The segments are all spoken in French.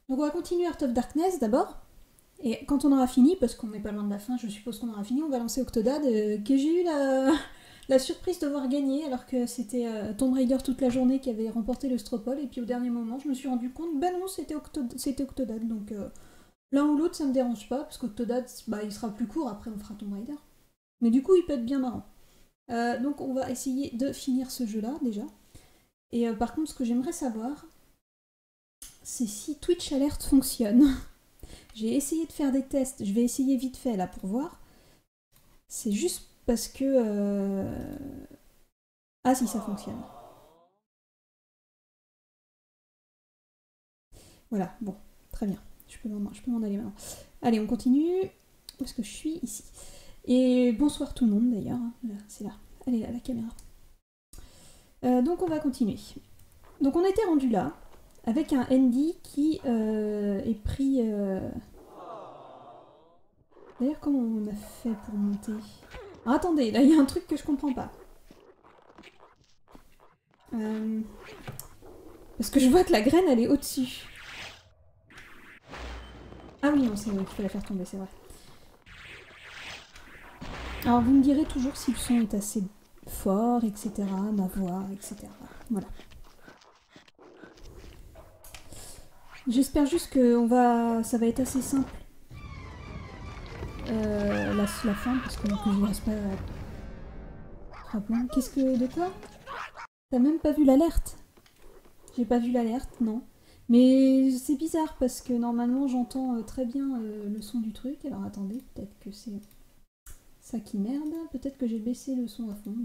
Donc on va continuer Heart of Darkness d'abord. Et quand on aura fini, parce qu'on n'est pas loin de la fin, je suppose qu'on aura fini, on va lancer Octodad, que j'ai eu la surprise de voir gagner, alors que c'était Tomb Raider toute la journée qui avait remporté le Stropole, et puis au dernier moment, je me suis rendu compte, bah non, c'était Octodad, donc l'un ou l'autre, ça me dérange pas, parce qu'Octodad, bah, il sera plus court, après on fera Tomb Raider. Mais du coup, il peut être bien marrant. Donc on va essayer de finir ce jeu-là, déjà. Et par contre, ce que j'aimerais savoir, c'est si Twitch Alert fonctionne. J'ai essayé de faire des tests, je vais essayer vite fait là pour voir. C'est juste parce que... Ah si, ça fonctionne. Voilà, bon, très bien. Je peux m'en aller maintenant. Allez, on continue. Où est-ce que je suis? Ici. Et bonsoir tout le monde d'ailleurs. Là, c'est là. Allez, là, la caméra. Donc on va continuer. Donc on était rendu là, avec un Andy qui est pris... D'ailleurs, comment on a fait pour monter? Ah, attendez, là il y a un truc que je comprends pas. Parce que je vois que la graine elle est au-dessus. Ah oui, non, c'est vrai qu'il faut la faire tomber, c'est vrai. Alors vous me direz toujours si le son est assez fort, etc. Ma voix, etc. Voilà. J'espère juste que ça va être assez simple. La fin, parce que je reste pas... Qu'est-ce que... De quoi? T'as même pas vu l'alerte? J'ai pas vu l'alerte, non. Mais c'est bizarre parce que normalement j'entends très bien le son du truc. Alors attendez, peut-être que c'est ça qui merde. Peut-être que j'ai baissé le son à fond.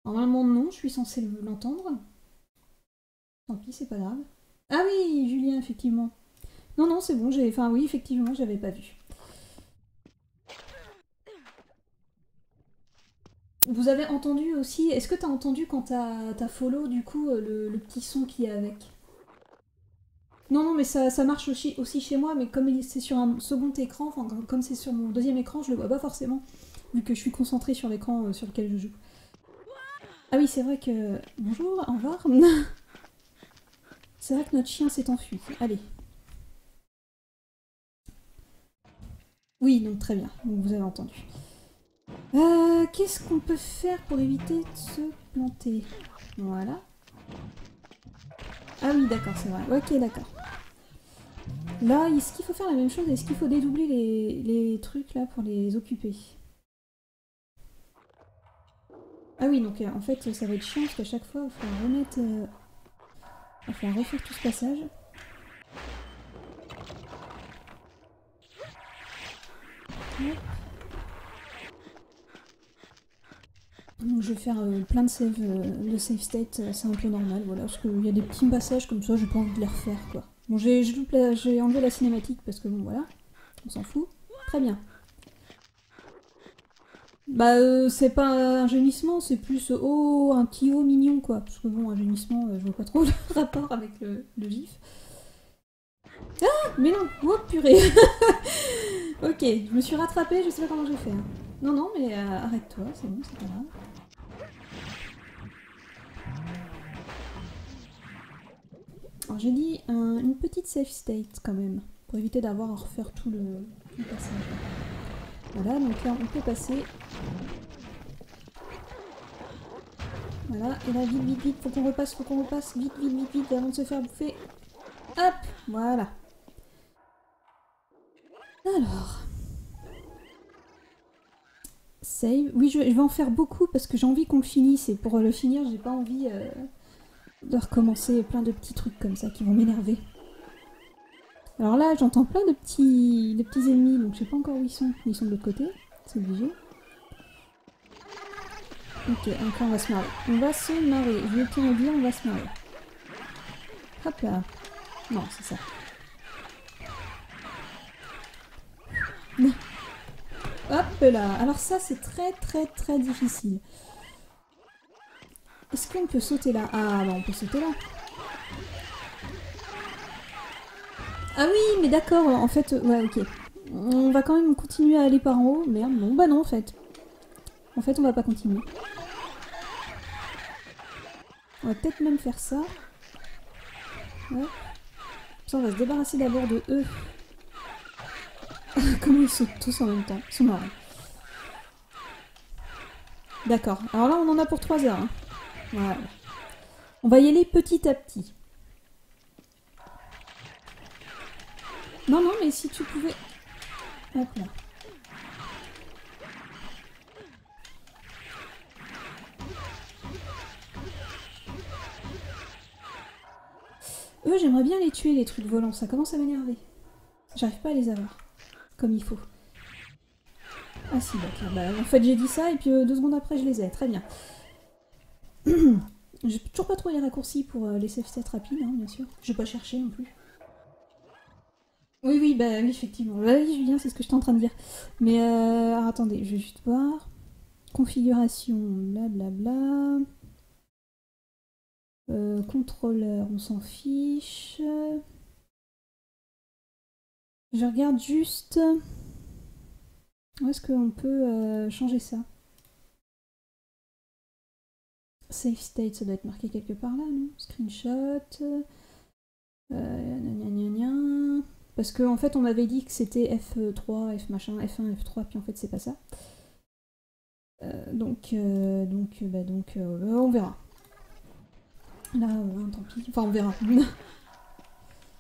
Normalement non, je suis censée l'entendre. Tant pis, c'est pas grave. Ah oui, Julien, effectivement. Non, non, c'est bon, enfin oui, effectivement, j'avais pas vu. Vous avez entendu aussi... Est-ce que t'as entendu quand t'as follow, du coup, le petit son qui est avec? Non, non, mais ça marche aussi chez moi, mais comme c'est sur un second écran, enfin, comme c'est sur mon deuxième écran, je le vois pas forcément, vu que je suis concentrée sur l'écran sur lequel je joue. Ah oui, c'est vrai que... Bonjour, au revoir. C'est vrai que notre chien s'est enfui. Allez. Oui, donc très bien, donc vous avez entendu. Qu'est-ce qu'on peut faire pour éviter de se planter? Voilà. Ah oui, d'accord, c'est vrai. Ok, d'accord. Là, est-ce qu'il faut faire la même chose? Est-ce qu'il faut dédoubler les trucs là pour les occuper? Ah oui, donc en fait, ça va être chiant parce qu'à chaque fois, il va falloir remettre... il va falloir refaire tout ce passage. Hop. Donc je vais faire plein de save, save state, c'est un peu normal, voilà, parce qu'il y a des petits passages comme ça, j'ai pas envie de les refaire, quoi. Bon, j'ai enlevé la cinématique parce que bon, voilà, on s'en fout. Très bien. Bah, c'est pas un gémissement, c'est plus oh, un petit oh mignon, quoi. Parce que bon, un gémissement, je vois pas trop le rapport avec le gif. Ah, mais non, oh purée. Ok, je me suis rattrapée, je sais pas comment je vais faire. Non, non, mais arrête-toi, c'est bon, c'est pas grave. Alors j'ai dit une petite safe state quand même, pour éviter d'avoir à refaire tout le passage. Voilà, donc là on peut passer. Voilà, et là vite, vite, vite, faut qu'on repasse, vite, vite, vite, vite, avant de se faire bouffer. Hop, voilà. Alors... Save. Oui, je vais en faire beaucoup parce que j'ai envie qu'on le finisse, et pour le finir, j'ai pas envie de recommencer plein de petits trucs comme ça qui vont m'énerver. Alors là, j'entends plein de petits ennemis, donc je sais pas encore où ils sont. Ils sont de l'autre côté, c'est obligé. Ok, donc là on va se marrer. On va se marrer. Je vais te le dire, on va se marrer. Hop là. Non, c'est ça. Hop là. Alors ça, c'est très très très difficile. Est-ce qu'on peut sauter là? Ah, bah on peut sauter là. Ah oui, mais d'accord, en fait, ouais, ok. On va quand même continuer à aller par en haut. Merde, non, bah non, en fait. En fait, on va pas continuer. On va peut-être même faire ça. Ouais. Ça, on va se débarrasser d'abord de eux. Comment ils sautent tous en même temps. Ils sont marrants. D'accord. Alors là, on en a pour 3 heures. Hein. Voilà. On va y aller petit à petit. Non, non, mais si tu pouvais... Hop là. Eux, j'aimerais bien les tuer, les trucs volants. Ça commence à m'énerver. J'arrive pas à les avoir. Comme il faut. Ah si, d'accord. Bah, en fait, j'ai dit ça, et puis 2 secondes après, je les ai. Très bien. J'ai toujours pas trouvé les raccourcis pour les save stats rapides, hein, bien sûr. Je vais pas chercher non plus. Oui, oui, bah oui, effectivement. Bah oui, Julien, c'est ce que j'étais en train de dire. Mais alors, attendez, je vais juste voir. Configuration, blablabla. Contrôleur, on s'en fiche. Je regarde juste... Où est-ce qu'on peut changer ça? Save state, ça doit être marqué quelque part là, non? Screenshot... Parce qu'en fait, on m'avait dit que c'était F3, F machin, F1, F3, puis en fait, c'est pas ça. Donc, on verra. Là, tant pis. Enfin, on verra.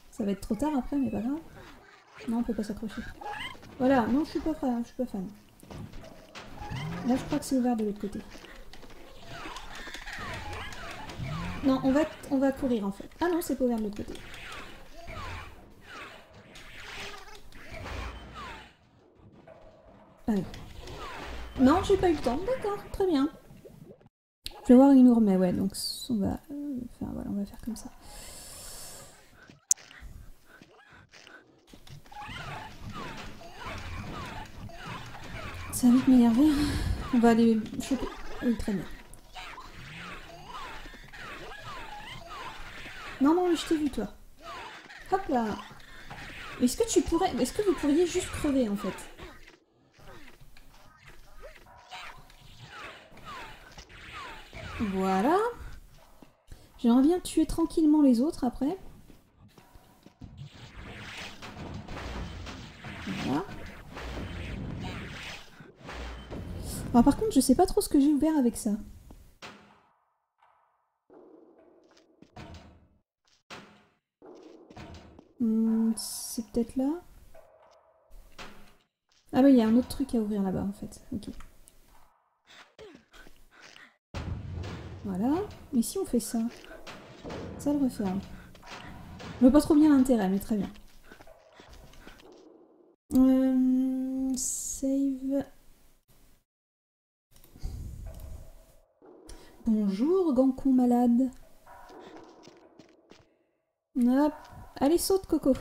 Ça va être trop tard après, mais pas grave. Non, on peut pas s'accrocher. Voilà, non, je suis pas fan. Là, je crois que c'est ouvert de l'autre côté. Non, on va courir en fait. Ah non, c'est pas ouvert de l'autre côté. Ah oui. Non, j'ai pas eu le temps. D'accord, très bien. Je vais voir, il nous remet, ouais, donc on va faire, voilà, on va faire comme ça. Ça va vite m'énerver. On va aller choper. Oui, très bien. Non, non, je t'ai vu, toi. Hop là. Est-ce que vous pourriez juste crever, en fait? Voilà. J'aimerais bien tuer tranquillement les autres, après. Voilà. Alors, par contre, je sais pas trop ce que j'ai ouvert avec ça. C'est peut-être là. Ah bah il y a un autre truc à ouvrir là-bas en fait. Ok. Voilà. Mais si on fait ça, ça le referme. Je vois pas trop bien l'intérêt, mais très bien. Save. Bonjour, Gancon malade. Hop. Allez, saute, Coco.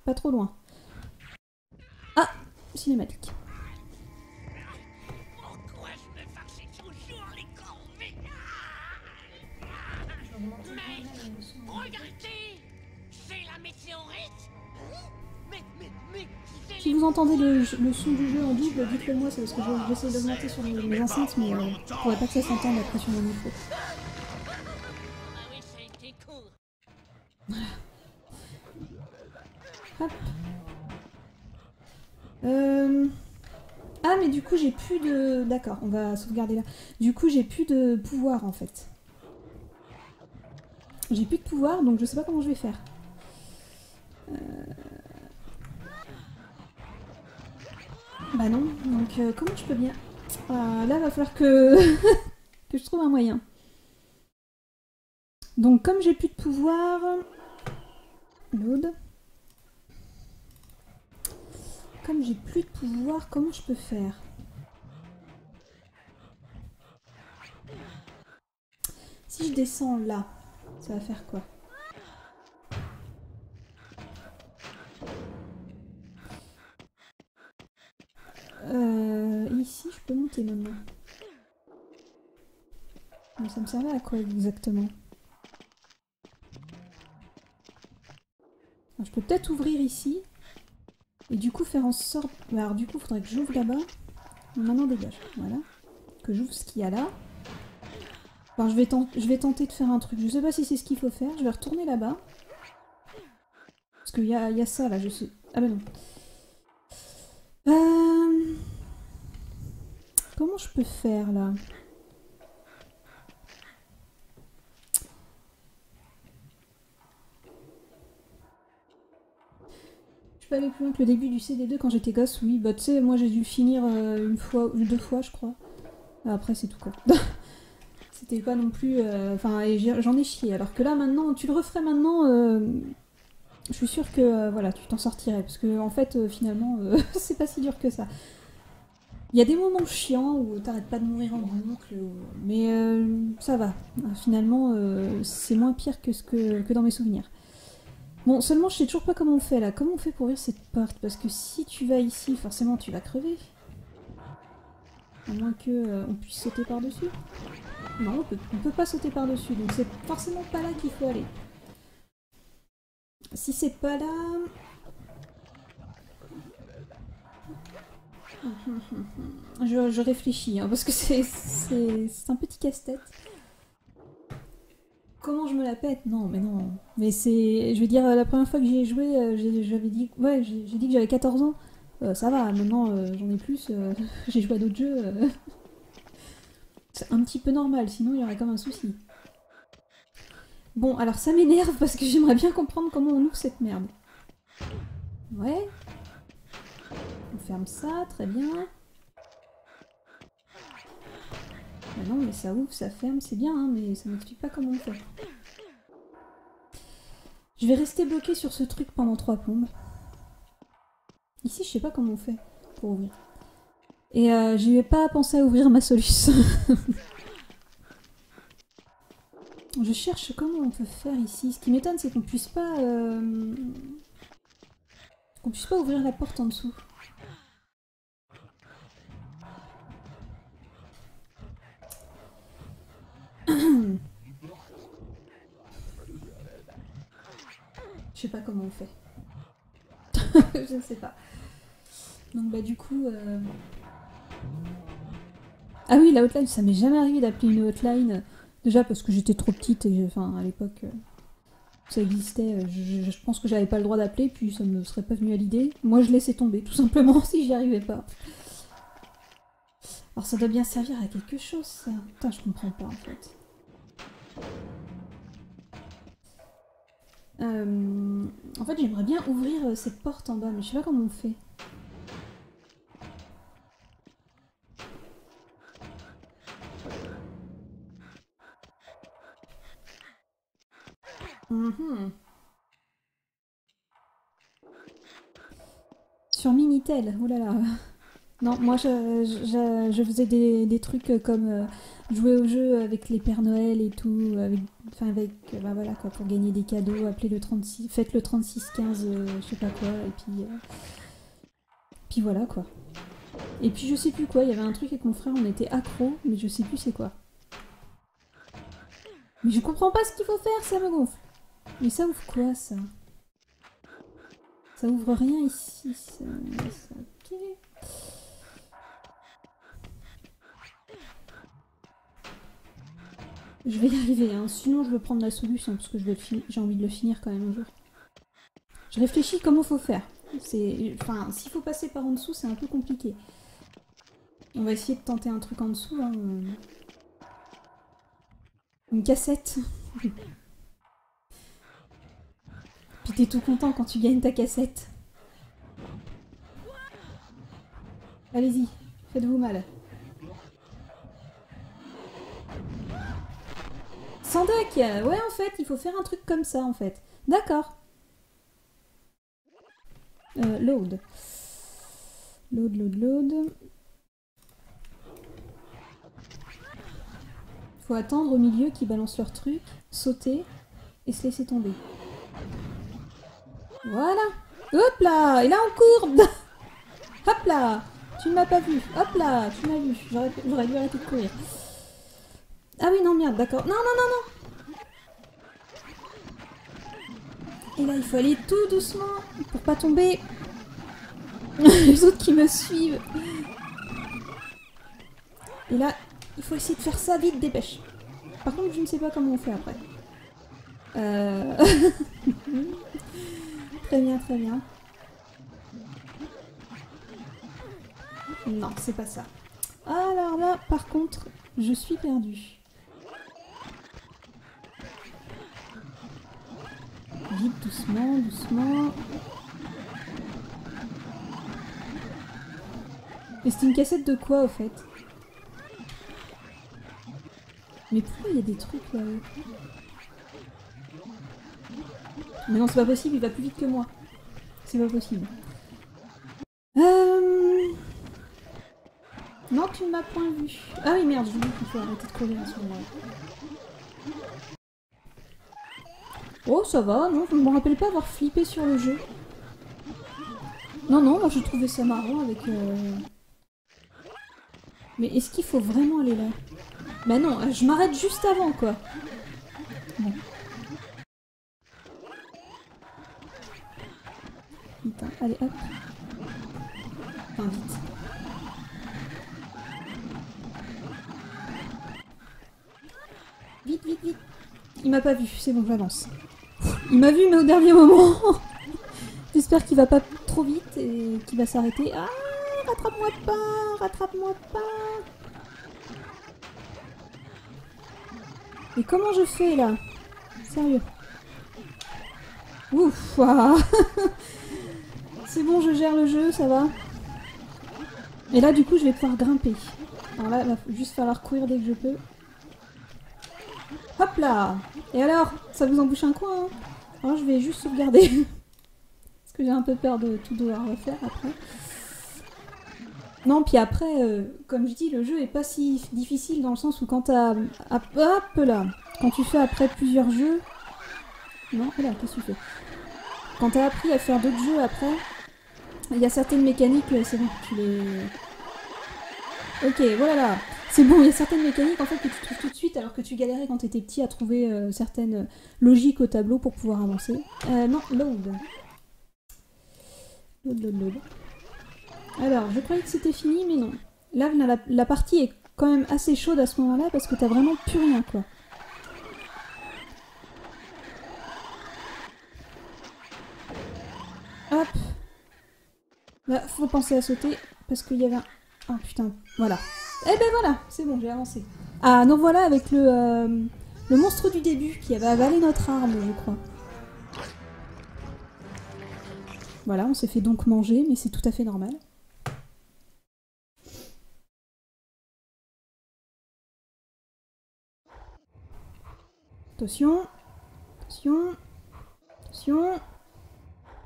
Pas trop loin. Ah, cinématique. Pourquoi je me farcis toujours les corvées? Regardez, c'est la météorite. Mais Si vous entendez le son du jeu en double, dites-le moi, c'est parce que j'essaie d'augmenter sur mes enceintes, mais je pourrais pas que ça s'entende la pression de mon micro. ah oui, ça a été court. Hop. Ah, mais du coup, j'ai plus de... D'accord, on va sauvegarder là. Du coup, j'ai plus de pouvoir, en fait. J'ai plus de pouvoir, donc je sais pas comment je vais faire. Bah non, donc comment je peux bien... Ah, là, va falloir que... que je trouve un moyen. Donc, comme j'ai plus de pouvoir... Load. Comme j'ai plus de pouvoir, comment je peux faire? Si je descends là, ça va faire quoi? Ici, je peux monter maintenant. Mais ça me servait à quoi exactement? Alors, je peux peut-être ouvrir ici. Et du coup faire en sorte... Alors du coup, il faudrait que j'ouvre là-bas. Maintenant, dégage. Voilà. Que j'ouvre ce qu'il y a là. Alors, je vais tenter de faire un truc. Je sais pas si c'est ce qu'il faut faire. Je vais retourner là-bas. Parce qu'il y a ça, là, je sais... Ah bah non. Euh... Comment je peux faire, là? Je peux aller plus loin que le début du CD2 quand j'étais gosse, oui. Bah tu sais, moi j'ai dû finir une fois ou deux fois, je crois. Après, c'est tout, quoi. C'était pas non plus... Enfin, j'en ai chié. Alors que là, maintenant, tu le referais maintenant... Je suis sûre que voilà, tu t'en sortirais. Parce que, en fait, finalement, c'est pas si dur que ça. Il y a des moments chiants où t'arrêtes pas de mourir en boucle, mais ça va. Finalement, c'est moins pire que dans mes souvenirs. Bon, seulement je sais toujours pas comment on fait là. Comment on fait pour ouvrir cette porte? Parce que si tu vas ici, forcément tu vas crever. À moins que on puisse sauter par-dessus. Non, on peut pas sauter par-dessus, donc c'est forcément pas là qu'il faut aller. Si c'est pas là... Je réfléchis, hein, parce que c'est un petit casse-tête. Comment je me la pète? Non, mais non. Mais c'est... Je veux dire, la première fois que j'y ai joué, j'avais dit... Ouais, j'ai dit que j'avais 14 ans. Ça va, maintenant j'en ai plus. J'ai joué à d'autres jeux. C'est un petit peu normal, sinon il y aurait comme un souci. Bon, alors ça m'énerve parce que j'aimerais bien comprendre comment on ouvre cette merde. Ouais. On ferme ça, très bien. Bah non, mais ça ouvre, ça ferme, c'est bien, hein, mais ça m'explique pas comment on fait. Je vais rester bloqué sur ce truc pendant 3 plombes. Ici, je sais pas comment on fait pour ouvrir. Et j'y vais pas penser à ouvrir ma Solus. Je cherche comment on peut faire ici. Ce qui m'étonne, c'est qu'on puisse pas... qu'on puisse pas ouvrir la porte en dessous. Je sais pas comment on fait. Je ne sais pas. Donc bah du coup... Ah oui, la hotline, ça m'est jamais arrivé d'appeler une hotline. Déjà parce que j'étais trop petite et enfin à l'époque ça existait. Je pense que j'avais pas le droit d'appeler, puis ça me serait pas venu à l'idée. Moi je laissais tomber tout simplement si j'y arrivais pas. Alors ça doit bien servir à quelque chose ça. Putain, je comprends pas en fait. En fait j'aimerais bien ouvrir cette porte en bas, mais je sais pas comment on fait. Sur Minitel, oulala. Non, moi je faisais des trucs comme jouer au jeu avec les Pères Noël et tout, bah voilà quoi, pour gagner des cadeaux, appeler le 36, faites le 3615, je sais pas quoi, et puis voilà quoi. Et puis je sais plus quoi, il y avait un truc avec mon frère, on était accro, mais je sais plus c'est quoi. Mais je comprends pas ce qu'il faut faire, ça me gonfle. Mais ça ouvre quoi ça? Ça ouvre rien ici, ça... Ok. Je vais y arriver, hein. Sinon je vais prendre la solution, parce que j'ai envie de le finir quand même un jour. Je réfléchis comment faut faire. Enfin, s'il faut passer par en dessous, c'est un peu compliqué. On va essayer de tenter un truc en dessous. Hein. Une cassette. Puis t'es tout content quand tu gagnes ta cassette. Allez-y, faites-vous mal. Sans deck. Ouais, en fait, il faut faire un truc comme ça, en fait. D'accord. Load. Load. Faut attendre au milieu qu'ils balancent leur truc, sauter et se laisser tomber. Voilà. Hop là. Et là on court. Hop là. Tu ne m'as pas vu. Hop là. Tu m'as vu. J'aurais dû arrêter de courir. Ah oui, non, merde, d'accord. Non. Et là, il faut aller tout doucement pour pas tomber. Les autres qui me suivent. Et là, il faut essayer de faire ça vite, dépêche. Par contre, je ne sais pas comment on fait après. Très bien, très bien. Non, c'est pas ça. Alors là, par contre, je suis perdue. Vite, doucement, doucement. Mais c'est une cassette de quoi, au fait? Mais pourquoi il y a des trucs là-haut? Mais non, c'est pas possible, il va plus vite que moi. C'est pas possible. Non, tu ne m'as point vu. Ah oui, merde, je dis qu'il faut arrêter de courir à ce moment-là. Oh, ça va, non, je ne me rappelle pas avoir flippé sur le jeu. Non, non, moi je trouvais ça marrant avec... Mais est-ce qu'il faut vraiment aller là? Bah non, je m'arrête juste avant, quoi. Bon. Vite, hein. Allez, hop. Enfin, vite. Vite, vite, vite. Il m'a pas vu, c'est bon, j'avance. Il m'a vu, mais au dernier moment. J'espère qu'il va pas trop vite et qu'il va s'arrêter. Ah, rattrape-moi pas, rattrape-moi pas. Et comment je fais là? Sérieux. Ouf, waouh. C'est bon, je gère le jeu, ça va. Et là, du coup, je vais pouvoir grimper. Alors là, il va juste falloir courir dès que je peux. Hop là! Et alors, ça vous embouche un coin, hein? Alors je vais juste sauvegarder. Parce que j'ai un peu peur de tout devoir refaire après. Non, puis après, comme je dis, le jeu est pas si difficile dans le sens où quand t'as... Hop là! Quand tu fais après plusieurs jeux... Non, là, qu'est-ce que tu fais? Quand t'as appris à faire d'autres jeux après, il y a certaines mécaniques, c'est bon, tu les... Ok, voilà. C'est bon, il y a certaines mécaniques en fait que tu trouves tout de suite alors que tu galérais quand t'étais petit à trouver certaines logiques au tableau pour pouvoir avancer. Non, load. Load. Alors, je croyais que c'était fini, mais non. Là, la partie est quand même assez chaude à ce moment-là parce que t'as vraiment plus rien, quoi. Hop. Là, faut penser à sauter parce qu'il y avait un... Oh putain, voilà. Eh ben voilà, c'est bon, j'ai avancé. Ah, non, voilà, avec le monstre du début qui avait avalé notre arme, je crois. Voilà, on s'est fait donc manger, mais c'est tout à fait normal. Attention. Attention. Attention.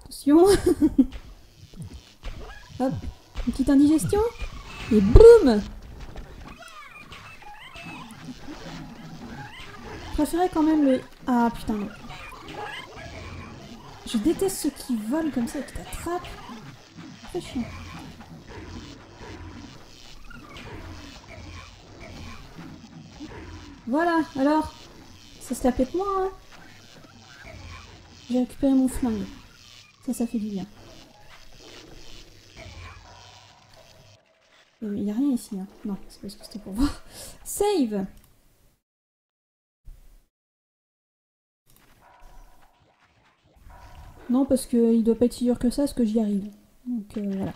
Attention. Hop, une petite indigestion. Et boum! Je préférais quand même le... Ah putain non. Je déteste ceux qui volent comme ça et qui t'attrapent. C'est chiant. Voilà, alors. Ça se la pète moins, hein. J'ai récupéré mon flingue. Ça fait du bien. Il n'y a rien ici, hein. Non, c'est parce que c'était pour voir. Save! Non, parce qu'il doit pas être si dur que ça, parce que j'y arrive. Donc voilà.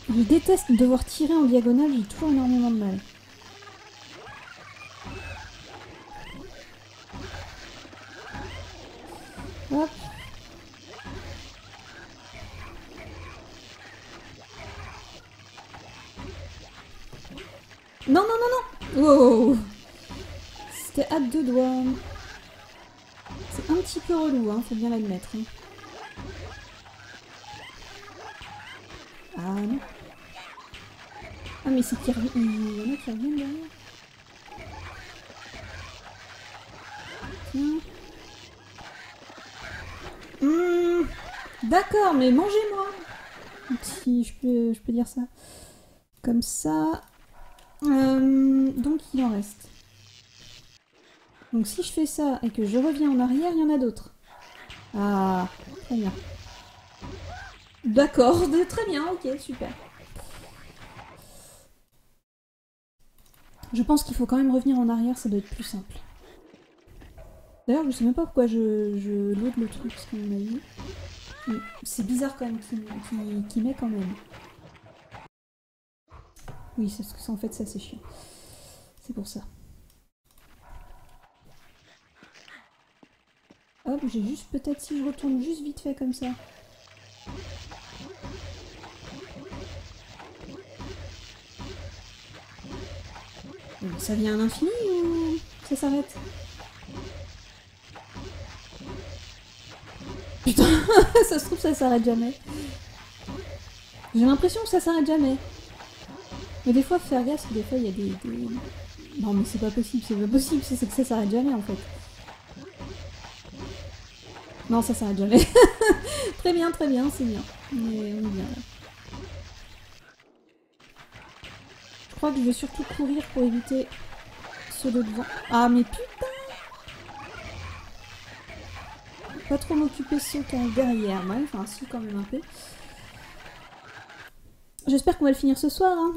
Je déteste devoir tirer en diagonale, j'ai toujours énormément de mal. Hop. Non, non, non, non! Wow! C'était à deux doigts. C'est un petit peu relou, hein, faut bien l'admettre. Hein. Ah non. Ah mais c'est qu'il il y en a qui reviennent derrière. Tiens. D'accord, mais mangez-moi. Si je peux dire ça. Comme ça. Donc il en reste. Donc si je fais ça et que je reviens en arrière, il y en a d'autres. Ah, très bien. D'accord, très bien, ok, super. Je pense qu'il faut quand même revenir en arrière, ça doit être plus simple. D'ailleurs, je sais même pas pourquoi je load le truc, parce qu'on a eu. C'est bizarre quand même qu'il met quand même. Oui, c'est parce que ça, en fait, ça c'est chiant. C'est pour ça. Hop, j'ai juste peut-être si je retourne juste vite fait comme ça. Ça vient à l'infini ou ça s'arrête? Putain, ça se trouve ça s'arrête jamais. J'ai l'impression que ça s'arrête jamais. Mais des fois, faut faire gaffe, des fois il y a des... Non mais c'est pas possible, c'est que ça s'arrête jamais en fait. Non, ça s'arrête jamais. Très bien, c'est bien. Mais on est bien là. Je crois que je vais surtout courir pour éviter ceux de devant. Ah mais putain! Pas trop m'occuper de ceux qui sont derrière moi, enfin si quand même un peu. J'espère qu'on va le finir ce soir, hein.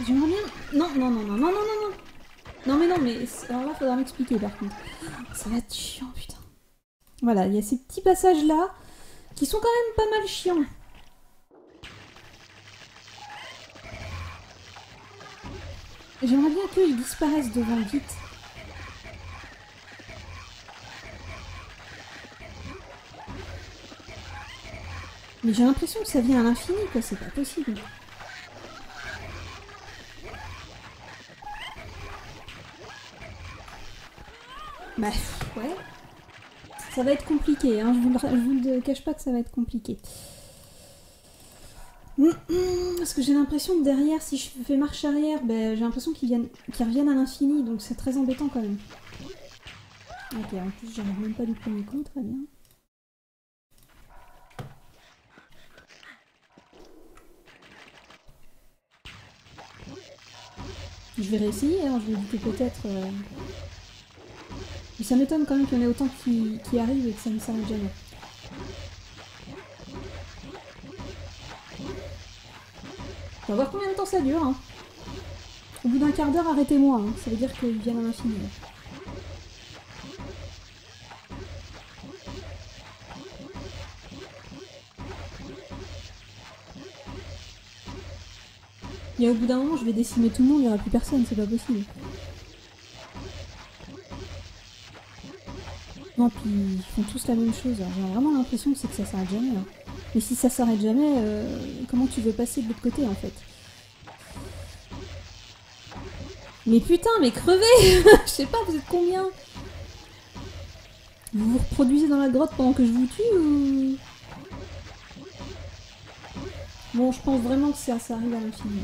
J'aimerais bien... Non. Non mais non, mais... Alors là, faudra m'expliquer par contre. Ça va être chiant, putain. Voilà, il y a ces petits passages-là qui sont quand même pas mal chiants. J'aimerais bien qu'ils disparaissent devant vite. Mais j'ai l'impression que ça vient à l'infini, quoi, c'est pas possible. Bah, ouais. Ça va être compliqué, hein. Je vous le cache pas que ça va être compliqué. Parce que j'ai l'impression que derrière, si je fais marche arrière, ben, j'ai l'impression qu'ils reviennent à l'infini, donc c'est très embêtant quand même. Ok, en plus j'arrive même pas du premier coup, très bien. Je vais réessayer, hein, je vais éviter peut-être... Mais ça m'étonne quand même qu'il y en ait autant qui arrivent et que ça ne s'arrête jamais. On va voir combien de temps ça dure. Hein. Au bout d'un quart d'heure, arrêtez-moi. Hein. Ça veut dire qu'ils viennent à l'infini. Et au bout d'un moment, je vais décimer tout le monde, il n'y aura plus personne, c'est pas possible. Non, puis ils font tous la même chose. J'ai vraiment l'impression que c'est que ça s'arrête jamais. Hein. Mais si ça s'arrête jamais, comment tu veux passer de l'autre côté en fait? Mais putain, mais crevez. Je sais pas, vous êtes combien? Vous vous reproduisez dans la grotte pendant que je vous tue ou... Bon, je pense vraiment que ça arrive à l'infini.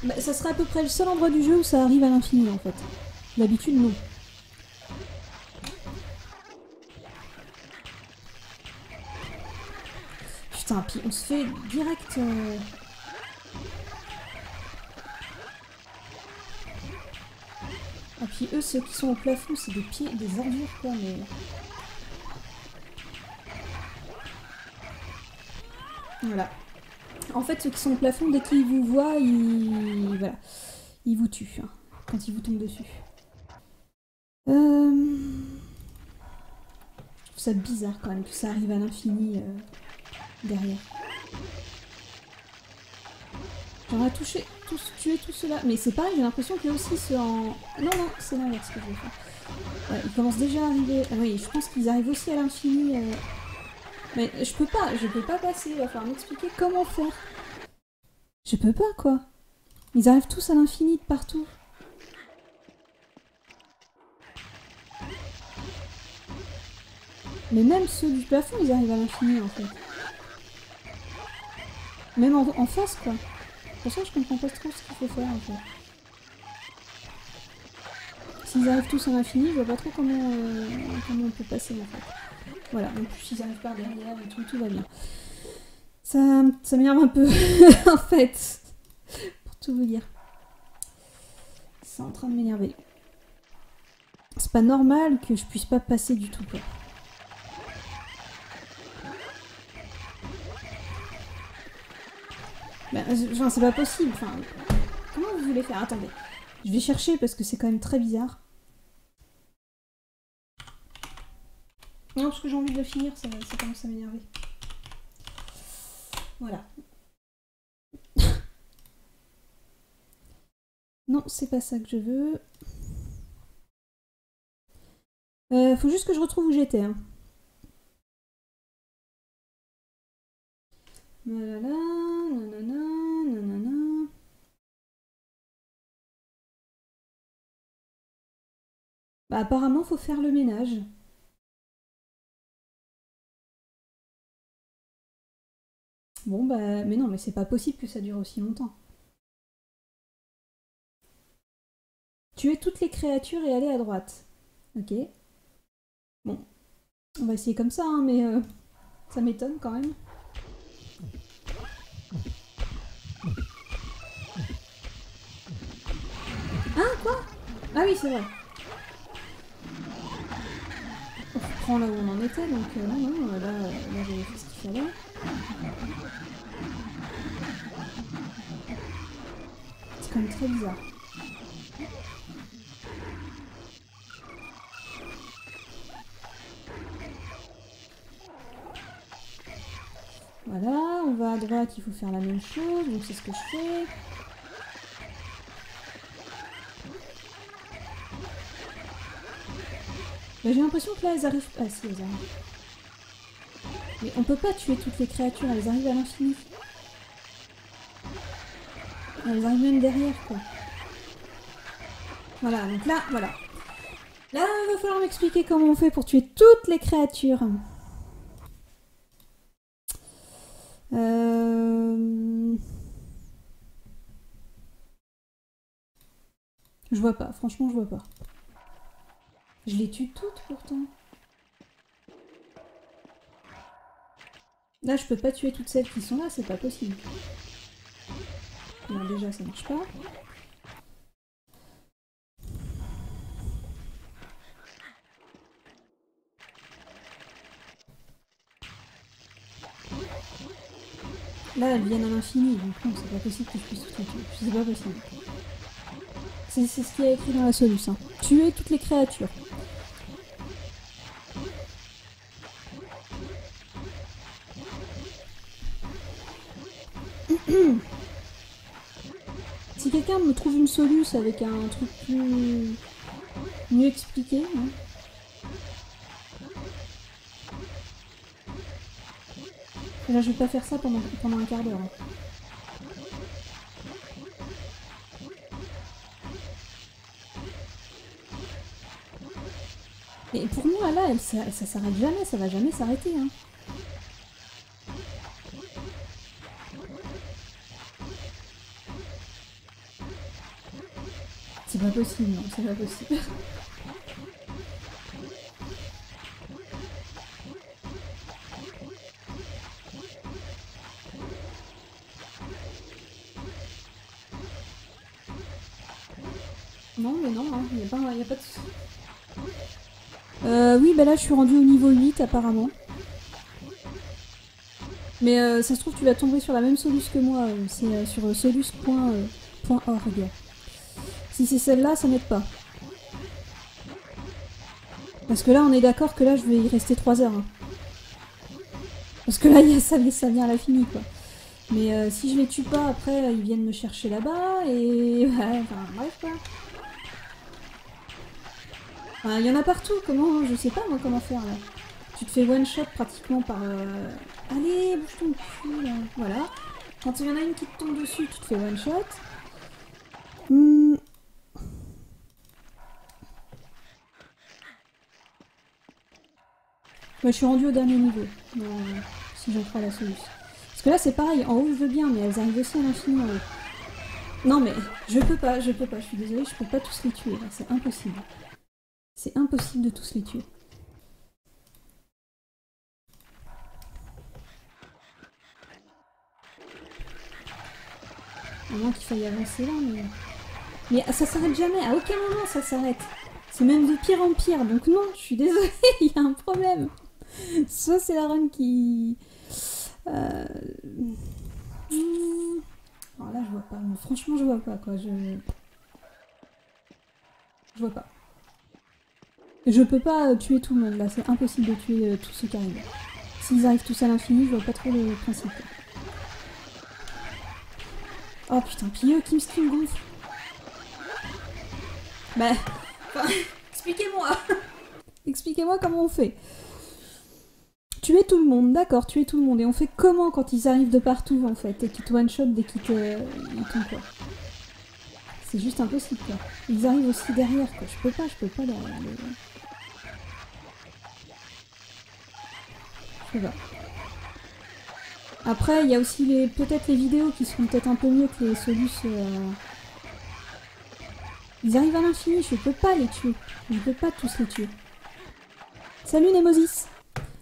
Bah, ça serait à peu près le seul endroit du jeu où ça arrive à l'infini en fait. D'habitude, non. Putain, puis on se fait direct... Ah, puis eux, ceux qui sont au plafond, c'est des pieds, des ordures quoi, mais... Voilà. En fait, ceux qui sont au plafond, dès qu'ils vous voient, voilà. Ils vous tuent, hein, quand ils vous tombent dessus. Je trouve ça bizarre quand même que ça arrive à l'infini derrière. J'aurais tué tout cela. Mais c'est pareil, j'ai l'impression qu'il y a aussi ceux en... Non, c'est l'inverse que je vais faire. Ouais, ils commencent déjà à arriver... Ah oui, je pense qu'ils arrivent aussi à l'infini. Mais je peux pas passer, il va falloir m'expliquer comment faire. Je peux pas, quoi. Ils arrivent tous à l'infini de partout. Mais même ceux du plafond, ils arrivent à l'infini, en fait. Même en face, quoi. Pour ça, je comprends pas trop ce qu'il faut faire, en fait. S'ils arrivent tous à l'infini, je vois pas trop comment on peut passer, en fait. Voilà, en plus, ils arrivent par derrière et tout va bien. Ça m'énerve un peu, en fait. Pour tout vous dire. C'est en train de m'énerver. C'est pas normal que je puisse pas passer du tout, quoi. Bah, enfin, c'est pas possible. Enfin, comment vous voulez faire? Attendez. Je vais chercher parce que c'est quand même très bizarre. Non, parce que j'ai envie de le finir, ça commence à m'énerver. Voilà. Non, c'est pas ça que je veux. Faut juste que je retrouve où j'étais. Hein. Voilà, nanana, nanana. Bah apparemment, faut faire le ménage. Bon bah, mais non, mais c'est pas possible que ça dure aussi longtemps. Tuer toutes les créatures et aller à droite. Ok. Bon, on va essayer comme ça, hein, mais ça m'étonne quand même. Ah, quoi? Ah oui, c'est vrai. On reprend là où on en était, donc non, là j'avais fait ce qu'il fallait. C'est quand même très bizarre. Voilà, on va à droite, il faut faire la même chose, donc c'est ce que je fais. Bah, j'ai l'impression que là, elles arrivent... Ah si, elles arrivent. Mais on peut pas tuer toutes les créatures, elles arrivent à l'infini. Elles arrivent même derrière, quoi. Voilà, donc là, voilà. Là, il va falloir m'expliquer comment on fait pour tuer toutes les créatures. Je vois pas, franchement, je vois pas. Je les tue toutes, pourtant. Là, je peux pas tuer toutes celles qui sont là, c'est pas possible. Non, déjà, ça marche pas. Là, elles viennent à l'infini, donc non, c'est pas possible que je puisse tout tuer. C'est pas possible. C'est ce qu'il y a écrit dans la solution. Tuer toutes les créatures. Si quelqu'un me trouve une solution avec un truc plus... mieux expliqué... Hein. Là, je vais pas faire ça pendant un quart d'heure. Hein. Et pour moi, là, ça s'arrête jamais, ça va jamais s'arrêter. Hein. C'est pas possible, non, c'est pas possible. Non, mais non, il n'y a pas de... oui, bah là, je suis rendue au niveau 8, apparemment. Mais ça se trouve, tu vas tomber sur la même soluce que moi. C'est sur soluce.org. Si c'est celle-là, ça m'aide pas. Parce que là, on est d'accord que là, je vais y rester 3 heures. Hein. Parce que là, ça vient à la finie, quoi. Mais si je les tue pas, après, ils viennent me chercher là-bas, et... Ouais, enfin, bref, quoi. Il y en a partout, comment... Je sais pas, moi, comment faire, là. Tu te fais one-shot pratiquement par... Allez, bouge ton cul, là. Voilà. Quand il y en a une qui te tombe dessus, tu te fais one-shot. Ouais, je suis rendue au dernier niveau, si j'en crois la solution. Parce que là, c'est pareil, en haut, je veux bien, mais elles arrivent aussi à l'infini en haut. Non, mais je peux pas, je suis désolée, je peux pas tous les tuer, là, c'est impossible. C'est impossible de tous les tuer. À moins qu'il faille avancer là, mais... Mais ça s'arrête jamais, à aucun moment ça s'arrête. C'est même de pire en pire, donc non, je suis désolée, il y a un problème. Soit c'est la run qui... franchement, je vois pas, quoi. Je vois pas. Je peux pas tuer tout le monde, là. C'est impossible de tuer tous ceux qui arrivent. S'ils arrivent tous à l'infini, je vois pas trop le principe. Oh putain, puis eux qui me gonfle. Bah... Enfin, expliquez-moi. Expliquez-moi comment on fait. Tuer tout le monde, d'accord, tuer tout le monde. Et on fait comment quand ils arrivent de partout, en fait, et qu'ils te one-shot dès qu'ils te... quoi. C'est juste impossible, quoi. Ils arrivent aussi derrière, quoi. Je peux pas derrière. Je sais pas. Après, il y a aussi peut-être les vidéos qui seront peut-être un peu mieux que les solutions. Ils arrivent à l'infini, je peux pas les tuer. Je peux pas tous les tuer. Salut Nemosis.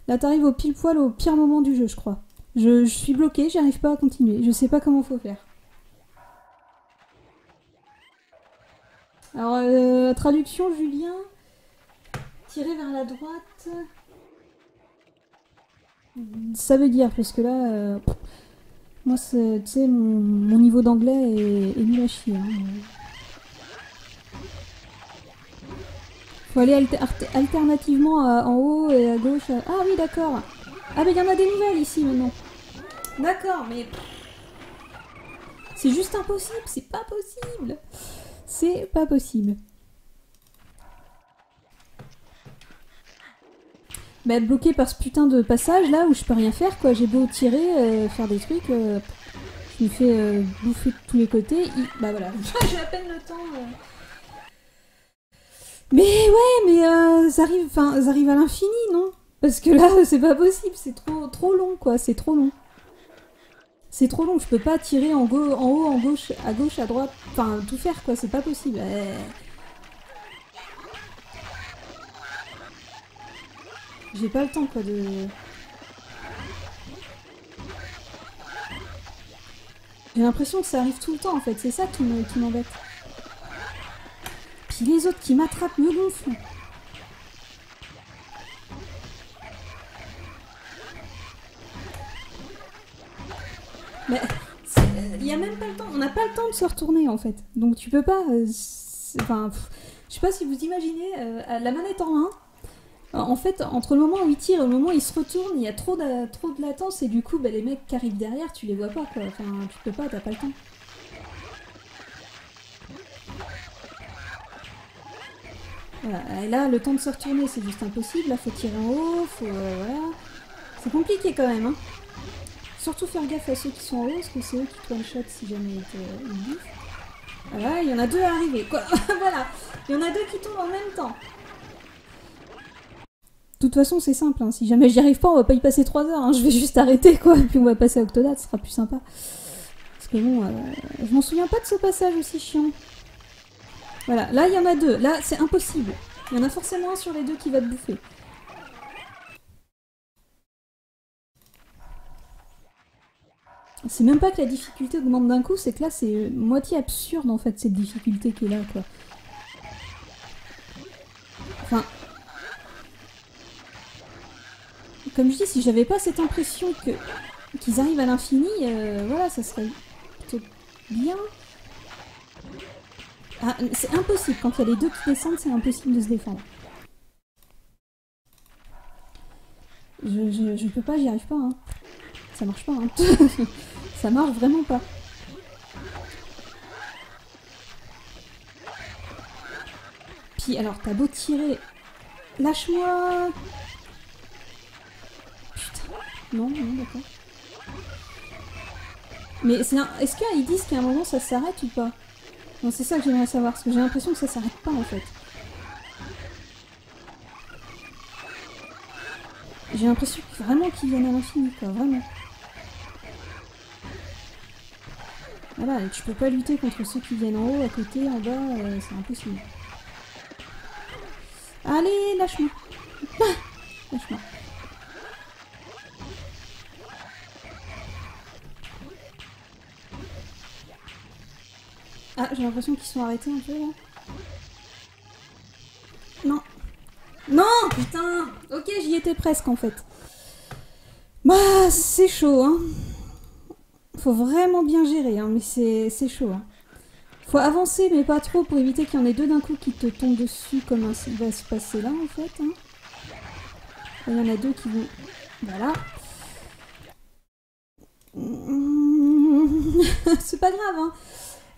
Là t'arrives au pile poil au pire moment du jeu, je crois. Je suis bloquée, j'arrive pas à continuer. Je sais pas comment faut faire. Alors, traduction, Julien. Tirer vers la droite. Ça veut dire, parce que là... moi, tu sais, mon niveau d'anglais est nul à chier. Hein. Faut aller alternativement en haut et à gauche. Ah oui, d'accord. Ah, mais il y en a des nouvelles ici maintenant. D'accord, mais... c'est juste impossible, c'est pas possible. C'est pas possible. Bah, bloqué par ce putain de passage là où je peux rien faire, quoi. J'ai beau tirer, faire des trucs, je me fais bouffer de tous les côtés. Bah voilà, j'ai à peine le temps. Mais ouais, mais ça arrive à l'infini, non? Parce que là, c'est pas possible, c'est trop long, quoi. C'est trop long. C'est trop long, je peux pas tirer en haut, en gauche, à droite. Enfin, tout faire, quoi. C'est pas possible. J'ai pas le temps, quoi, de... J'ai l'impression que ça arrive tout le temps, en fait. C'est ça qui m'embête. Puis les autres qui m'attrapent me gonflent. Mais il y a même pas le temps. On n'a pas le temps de se retourner, en fait. Donc tu peux pas... Enfin, je sais pas si vous imaginez la manette en main. En fait, entre le moment où il tire et le moment où il se retourne, il y a trop de latence et du coup, bah, les mecs qui arrivent derrière, tu les vois pas, quoi. Enfin, tu peux pas, t'as pas le temps. Voilà. Et là, le temps de se retourner, c'est juste impossible. Là, faut tirer en haut, voilà. C'est compliqué quand même, hein. Surtout faire gaffe à ceux qui sont en haut, parce que c'est eux qui te one-shot si jamais ils bouffent. Voilà, il y en a deux à arriver, quoi. Voilà, il y en a deux qui tombent en même temps. De toute façon, c'est simple, hein. Si jamais j'y arrive pas, on va pas y passer 3 heures, hein. Je vais juste arrêter, quoi, et puis on va passer à Octodad, ce sera plus sympa. Parce que bon, je m'en souviens pas de ce passage aussi chiant. Voilà, là il y en a deux, là c'est impossible. Il y en a forcément un sur les deux qui va te bouffer. C'est même pas que la difficulté augmente d'un coup, c'est que là c'est moitié absurde en fait cette difficulté qui est là, quoi. Enfin... Comme je dis, si j'avais pas cette impression qu'ils arrivent à l'infini, voilà, ça serait plutôt bien. Ah, c'est impossible, quand il y a les deux qui descendent, c'est impossible de se défendre. Je peux pas, j'y arrive pas, hein. Ça marche pas, hein. Ça marche vraiment pas. Puis alors, t'as beau tirer... Lâche-moi! Putain. Non, d'accord. Mais est-ce qu'ils disent qu'à un moment ça s'arrête ou pas? Non, c'est ça que j'aimerais savoir, parce que j'ai l'impression que ça s'arrête pas en fait. J'ai l'impression vraiment qu'ils viennent à l'infini, quoi, vraiment. Voilà, et tu peux pas lutter contre ceux qui viennent en haut, à côté, en bas, c'est impossible. Allez, lâche-moi. Lâche-moi. Ah, j'ai l'impression qu'ils sont arrêtés un peu, là. Non. Non, putain. Ok, j'y étais presque, en fait. Bah, c'est chaud, hein. Faut vraiment bien gérer, hein, mais c'est chaud. Hein. Faut avancer, mais pas trop, pour éviter qu'il y en ait deux d'un coup qui te tombent dessus, comme il va se passer là, en fait. Hein. Il y en a deux qui vont... Voilà. C'est pas grave, hein.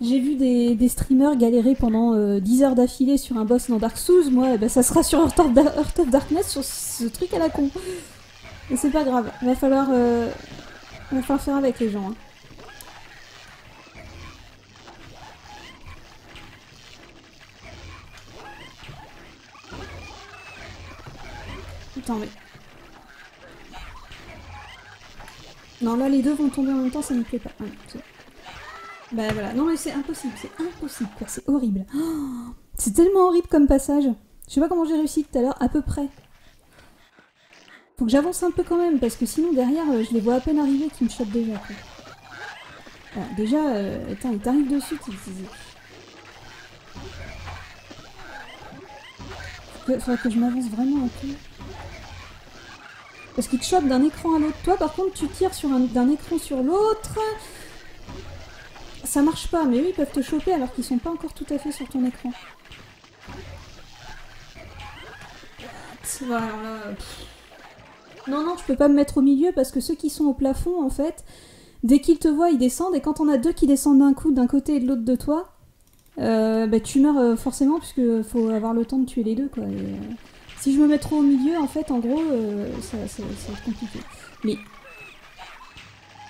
J'ai vu des streamers galérer pendant 10 heures d'affilée sur un boss dans Dark Souls. Moi, bah, ça sera sur Heart of Darkness, sur ce truc à la con. Et c'est pas grave. Il va falloir faire avec les gens. Hein. Attends, mais... Non, là, les deux vont tomber en même temps, ça me plaît pas. Ah, bah voilà. Non, mais c'est impossible, quoi. C'est horrible. Oh, c'est tellement horrible comme passage. Je sais pas comment j'ai réussi tout à l'heure, à peu près. Faut que j'avance un peu quand même, parce que sinon, derrière, je les vois à peine arriver qui me chopent déjà, quoi. Alors, déjà, attends, ils t'arrivent dessus, faudrait que je m'avance vraiment un peu. Parce qu'ils te chopent d'un écran à l'autre. Toi, par contre, tu tires d'un écran sur l'autre. Ça marche pas, mais eux, ils peuvent te choper alors qu'ils sont pas encore tout à fait sur ton écran. Voilà, là... Non, je peux pas me mettre au milieu parce que ceux qui sont au plafond, en fait, dès qu'ils te voient, ils descendent. Et quand on a deux qui descendent d'un coup, d'un côté et de l'autre de toi, bah, tu meurs forcément, puisque faut avoir le temps de tuer les deux, quoi. Et, si je me mets trop au milieu, en fait, en gros, ça va être compliqué. Mais...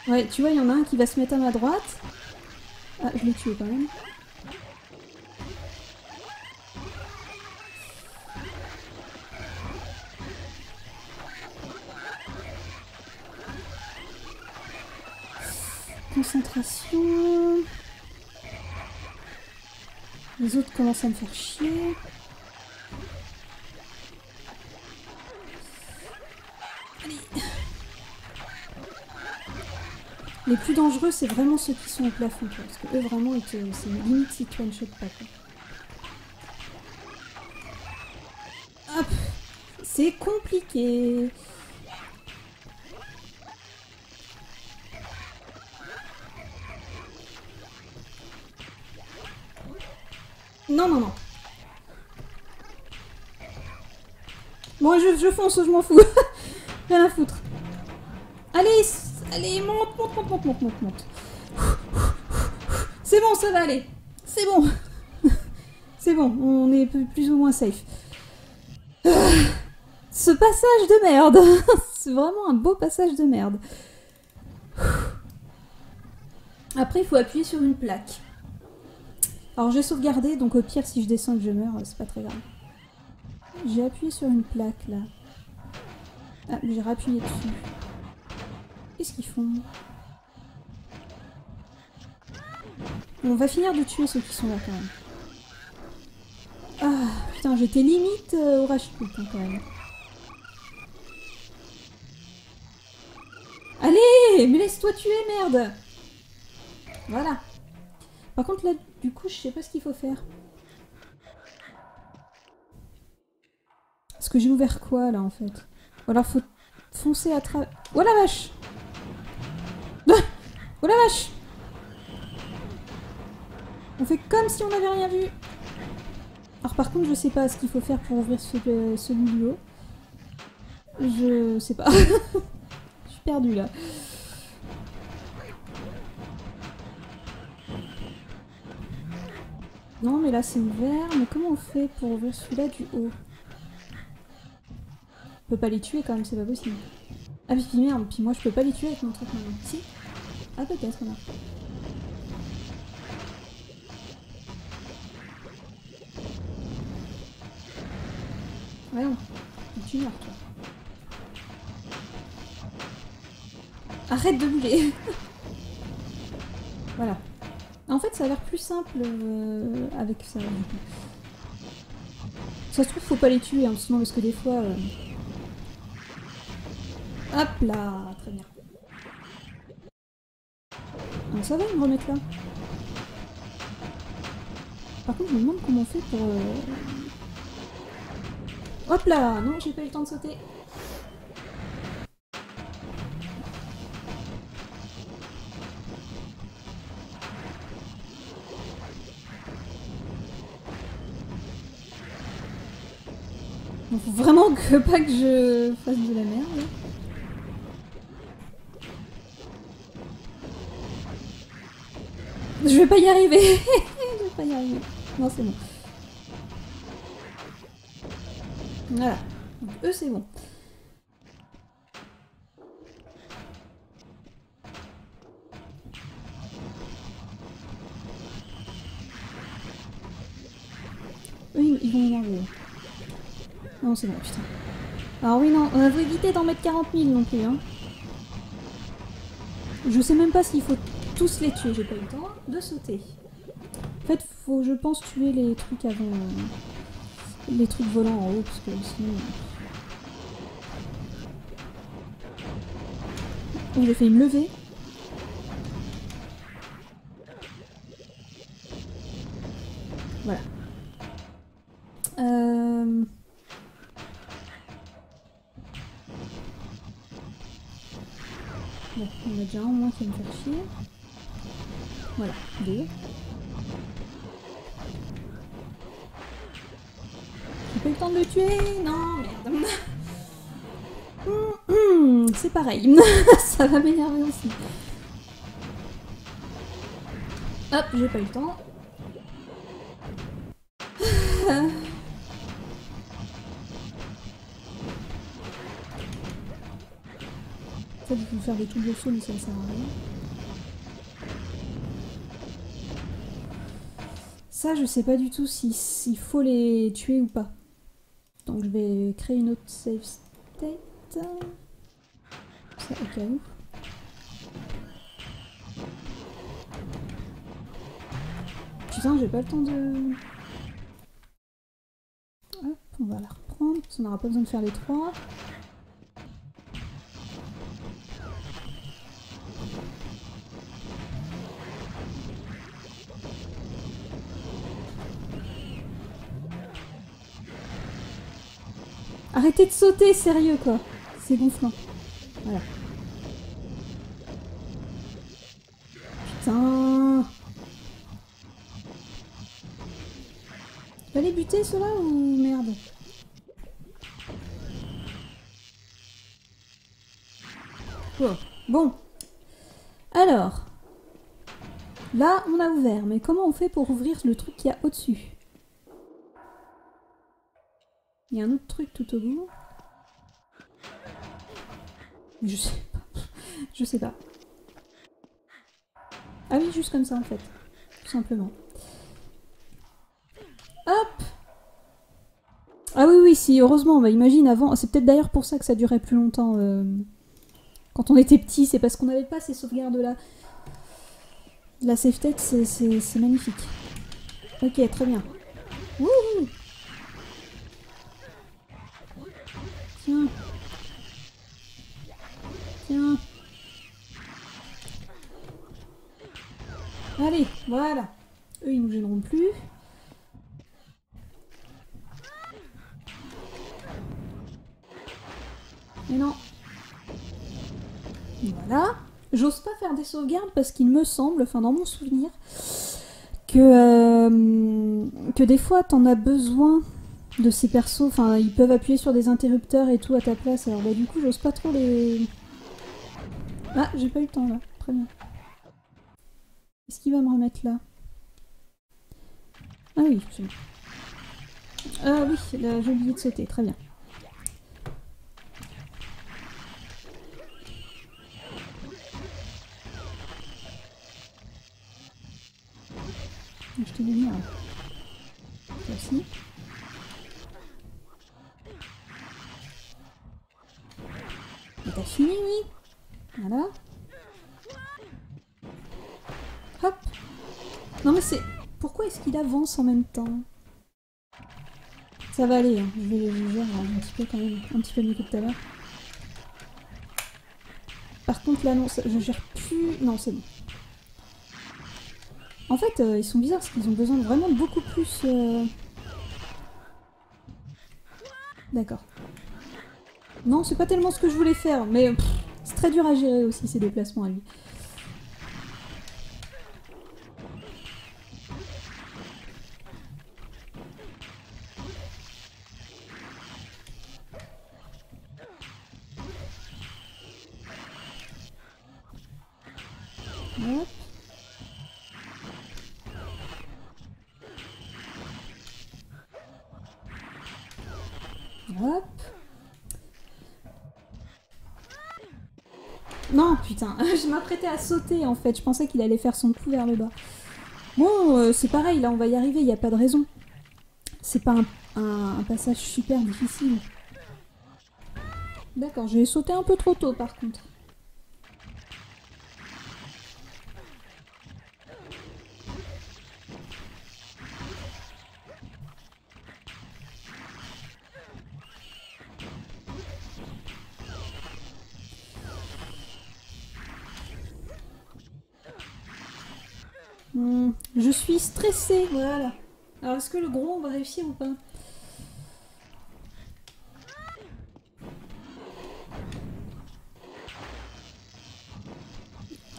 Ouais, tu vois, il y en a un qui va se mettre à ma droite. Ah, je l'ai tué quand même. Concentration... Les autres commencent à me faire chier. Allez. Les plus dangereux, c'est vraiment ceux qui sont au plafond, tu vois, parce que eux, vraiment, c'est limite si tu one-shot pas, quoi. Hop. C'est compliqué. Non. Bon, je fonce, je m'en fous. Rien à foutre. Allez, monte. C'est bon, ça va aller. C'est bon. C'est bon, on est plus ou moins safe. Ce passage de merde. C'est vraiment un beau passage de merde. Après, il faut appuyer sur une plaque. Alors, j'ai sauvegardé, donc au pire, si je descends et que je meurs, c'est pas très grave. J'ai appuyé sur une plaque, là. Ah, j'ai rappuyé dessus. Qu'est-ce qu'ils font? On va finir de tuer ceux qui sont là, quand même. Ah, putain, j'étais limite au rage-pit, hein, quand même. Allez, mais laisse-toi tuer, merde! Voilà. Par contre, là, du coup, je sais pas ce qu'il faut faire. Parce que j'ai ouvert quoi, là, en fait? Ou alors, faut foncer à travers... Oh la vache! Oh la vache! On fait comme si on n'avait rien vu. Alors par contre, je sais pas ce qu'il faut faire pour ouvrir celui du haut. Je sais pas. Je suis perdue là. Non mais là c'est ouvert. Mais comment on fait pour ouvrir celui-là du haut? On peut pas les tuer quand même, c'est pas possible. Ah puis merde, puis moi je peux pas les tuer avec mon truc maintenant. Si? Ah peut-être là. Ouais non, tu meurs toi. Arrête de bouger. Voilà. En fait ça a l'air plus simple avec ça. Ça se trouve faut pas les tuer, hein, sinon parce que des fois... Hop là, très bien. Ah, ça va me remettre là. Par contre je me demande comment on fait pour... Hop là! Non, j'ai pas eu le temps de sauter. Faut vraiment pas que je fasse de la merde. Là. Je vais pas y arriver. Je vais pas y arriver. Non, c'est bon. Voilà. Donc, eux, c'est bon. Eux, ils vont y manger. Non, c'est bon, putain. Alors oui, non, on va éviter d'en mettre 40 000 non plus, hein. Je sais même pas s'il faut tous les tuer, j'ai pas eu le temps de sauter. En fait, faut, je pense, tuer les trucs avant... les trucs volants en haut, parce que sinon... Oh, j'ai fait une levée. Voilà. Bon, on a déjà un au moins qui va me faire chier. Voilà, 2. J'ai pas eu le temps de le tuer. Non, merde. C'est pareil. Ça va m'énerver aussi. Hop, j'ai pas eu le temps. Ça, il faut faire des trucs de saut, mais ça ne sert à rien. Ça, je sais pas du tout s'il faut les tuer ou pas. Donc je vais créer une autre save state. Ça, au cas où. Putain, j'ai pas le temps de... Hop, on va la reprendre, parce qu'on n'aura pas besoin de faire les 3. Arrêtez de sauter, sérieux quoi. C'est gonflant. Voilà. Putain. Tu vas les buter ceux-là ou merde? Oh. Bon. Alors. Là, on a ouvert. Mais comment on fait pour ouvrir le truc qu'il y a au-dessus? Il y a un autre truc tout au bout. Je sais pas. Je sais pas. Ah oui, juste comme ça en fait. Tout simplement. Hop! Ah oui, oui, si, heureusement, bah imagine avant. C'est peut-être d'ailleurs pour ça que ça durait plus longtemps. Quand on était petit, c'est parce qu'on n'avait pas ces sauvegardes-là. La save state, c'est magnifique. Ok, très bien. Wouhou! Tiens. Tiens. Allez, voilà. Eux, ils nous gêneront plus. Mais non. Voilà. J'ose pas faire des sauvegardes parce qu'il me semble, enfin dans mon souvenir, que des fois t'en as besoin de ces persos. Enfin, ils peuvent appuyer sur des interrupteurs et tout à ta place. Alors bah du coup, j'ose pas trop les... Ah, j'ai pas eu le temps là. Très bien. Est-ce qu'il va me remettre là? Ah oui, c'est bon. Ah oui, là, j'ai oublié de sauter. Très bien. Je te dis là. Aussi. Et t'as fini, oui. Voilà. Hop. Non mais c'est... Pourquoi est-ce qu'il avance en même temps? Ça va aller, hein. Je vais le gérer un petit peu quand même. Un petit peu mieux que tout à l'heure. Par contre là non, je gère plus... Non, c'est bon. En fait, ils sont bizarres parce qu'ils ont besoin vraiment de beaucoup plus... D'accord. Non, c'est pas tellement ce que je voulais faire, mais c'est très dur à gérer aussi ces déplacements à lui. Hop. Hop. Non, putain, je m'apprêtais à sauter en fait. Je pensais qu'il allait faire son coup vers le bas. Bon, c'est pareil, là on va y arriver, il n'y a pas de raison. C'est pas un passage super difficile. D'accord, j'ai sauté un peu trop tôt par contre. Je suis stressée, voilà. Alors est-ce que le gros on va réussir ou pas?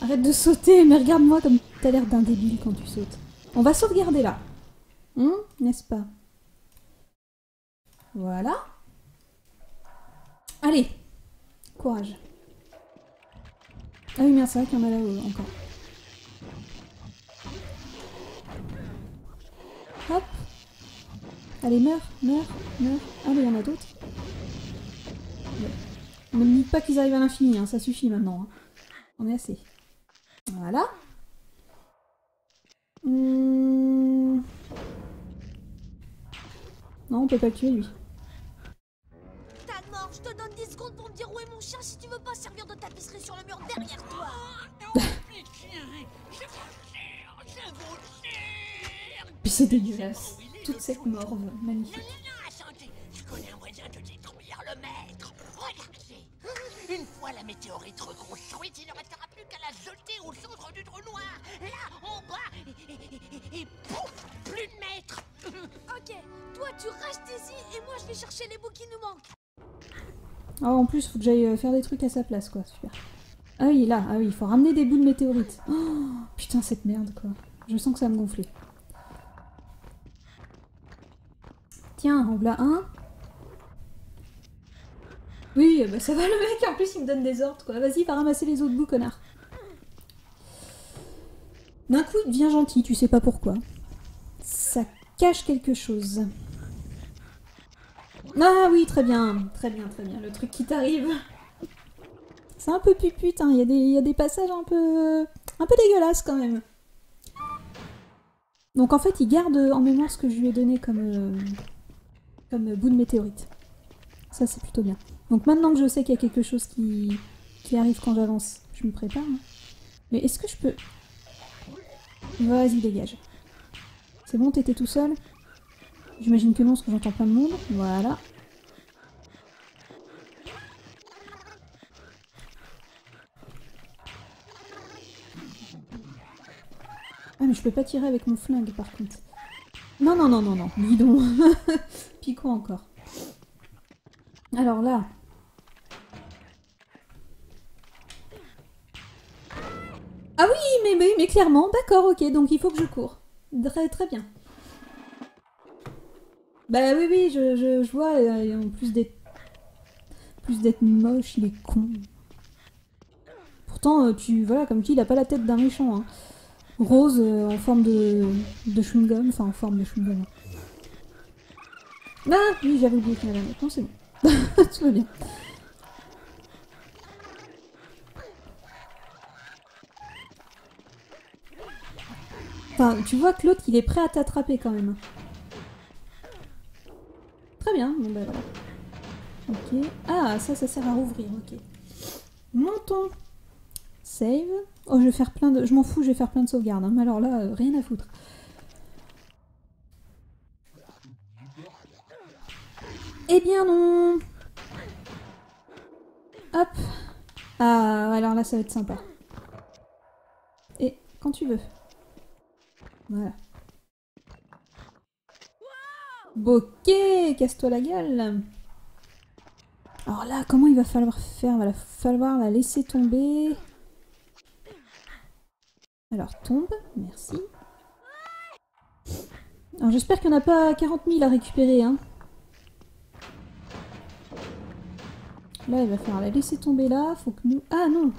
Arrête de sauter, mais regarde-moi comme t'as l'air d'un débile quand tu sautes. On va sauvegarder là. N'est-ce pas? Voilà. Allez. Courage. Ah oui, merde, c'est vrai qu'il y en a là-haut encore. Hop. Allez, meurs, meurs, meurs. Ah, mais il y en a d'autres. Ne me dites pas qu'ils arrivent à l'infini, hein, ça suffit maintenant. Hein. On est assez. Voilà. Non, on peut pas le tuer, lui. T'as mort, je te donne 10 secondes pour me dire où est mon chien si tu veux pas servir de tapisserie sur le mur derrière toi. Puis c'est dégueulasse. Toute cette morve, magnifique. Je connais un moyen de détruire le maître. Regardez. Une fois la météorite reconstruite, il ne restera plus qu'à la jeter au centre du trou noir. Là, en bas, et pouf, plus de maître. Ok, toi tu restes ici et moi je vais chercher les bouts qui nous manquent. Ah, en plus, faut que j'aille faire des trucs à sa place, quoi. Super. Ah oui, là. Ah oui, il faut ramener des bouts de météorite. Oh, putain, cette merde, quoi. Je sens que ça va me gonfler. Tiens, en voilà un. Oui, bah ça va le mec, en plus il me donne des ordres, quoi. Vas-y, va ramasser les autres bouts, connard. D'un coup, il devient gentil, tu sais pas pourquoi. Ça cache quelque chose. Ah oui, très bien, très bien, très bien. Le truc qui t'arrive. C'est un peu pupute, hein. Il y a des passages un peu dégueulasses quand même. Donc en fait, il garde en mémoire ce que je lui ai donné comme bout de météorite. Ça, c'est plutôt bien. Donc maintenant que je sais qu'il y a quelque chose qui arrive quand j'avance, je me prépare. Hein. Mais est-ce que je peux... Vas-y, dégage. C'est bon, t'étais tout seul? J'imagine que non, parce que j'entends plein de monde. Voilà. Ah, mais je peux pas tirer avec mon flingue, par contre. Non, non, non, non, non. Dis donc. Pico encore. Alors là... Ah oui, mais clairement, d'accord, ok, donc il faut que je cours. Très, très bien. Bah oui, oui, je vois, en plus d'être moche, il est con. Pourtant, voilà, comme tu dis, il a pas la tête d'un méchant. Hein. Rose en forme de chewing-gum, enfin en forme de chewing-gum. Ah oui, j'avais oublié qu'il y en avait un autre. Non, c'est bon. Tout va bien. Enfin, tu vois que l'autre, il est prêt à t'attraper quand même. Très bien, bon bah voilà. Ok. Ah, ça sert à rouvrir, ok. Montons. Save. Oh, je vais faire plein de... Je m'en fous, je vais faire plein de sauvegardes. Hein. Mais alors là, rien à foutre. Eh bien non. Hop. Ah, alors là, ça va être sympa. Et quand tu veux. Voilà. Ok, casse-toi la gueule. Alors là, comment il va falloir faire? Il va falloir la laisser tomber. Alors, tombe, merci. Alors, j'espère qu'il n'y en a pas 40 000 à récupérer, hein. Là, il va falloir la laisser tomber là. Faut que nous... Ah, non.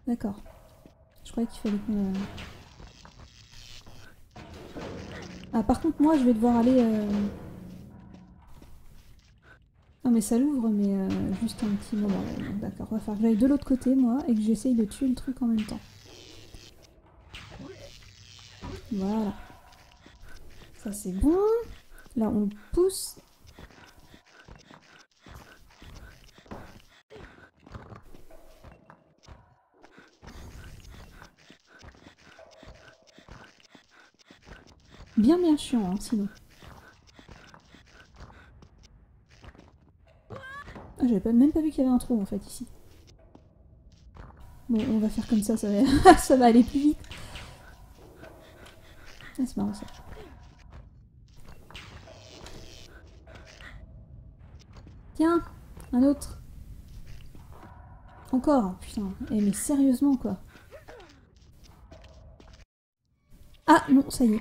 D'accord. Je croyais qu'il fallait qu'on... Ah, par contre, moi, je vais devoir aller... Non, mais ça l'ouvre, mais juste un petit moment. D'accord, on va faire que j'aille de l'autre côté, moi, et que j'essaye de tuer le truc en même temps. Voilà. Ça, c'est bon. Là, on le pousse. Bien chiant, hein, sinon. Ah, j'avais même pas vu qu'il y avait un trou, en fait, ici. Bon, on va faire comme ça va, ça va aller plus vite. Ah, c'est marrant, ça. Tiens, un autre. Encore, putain. Eh, mais sérieusement, quoi. Ah, non, ça y est.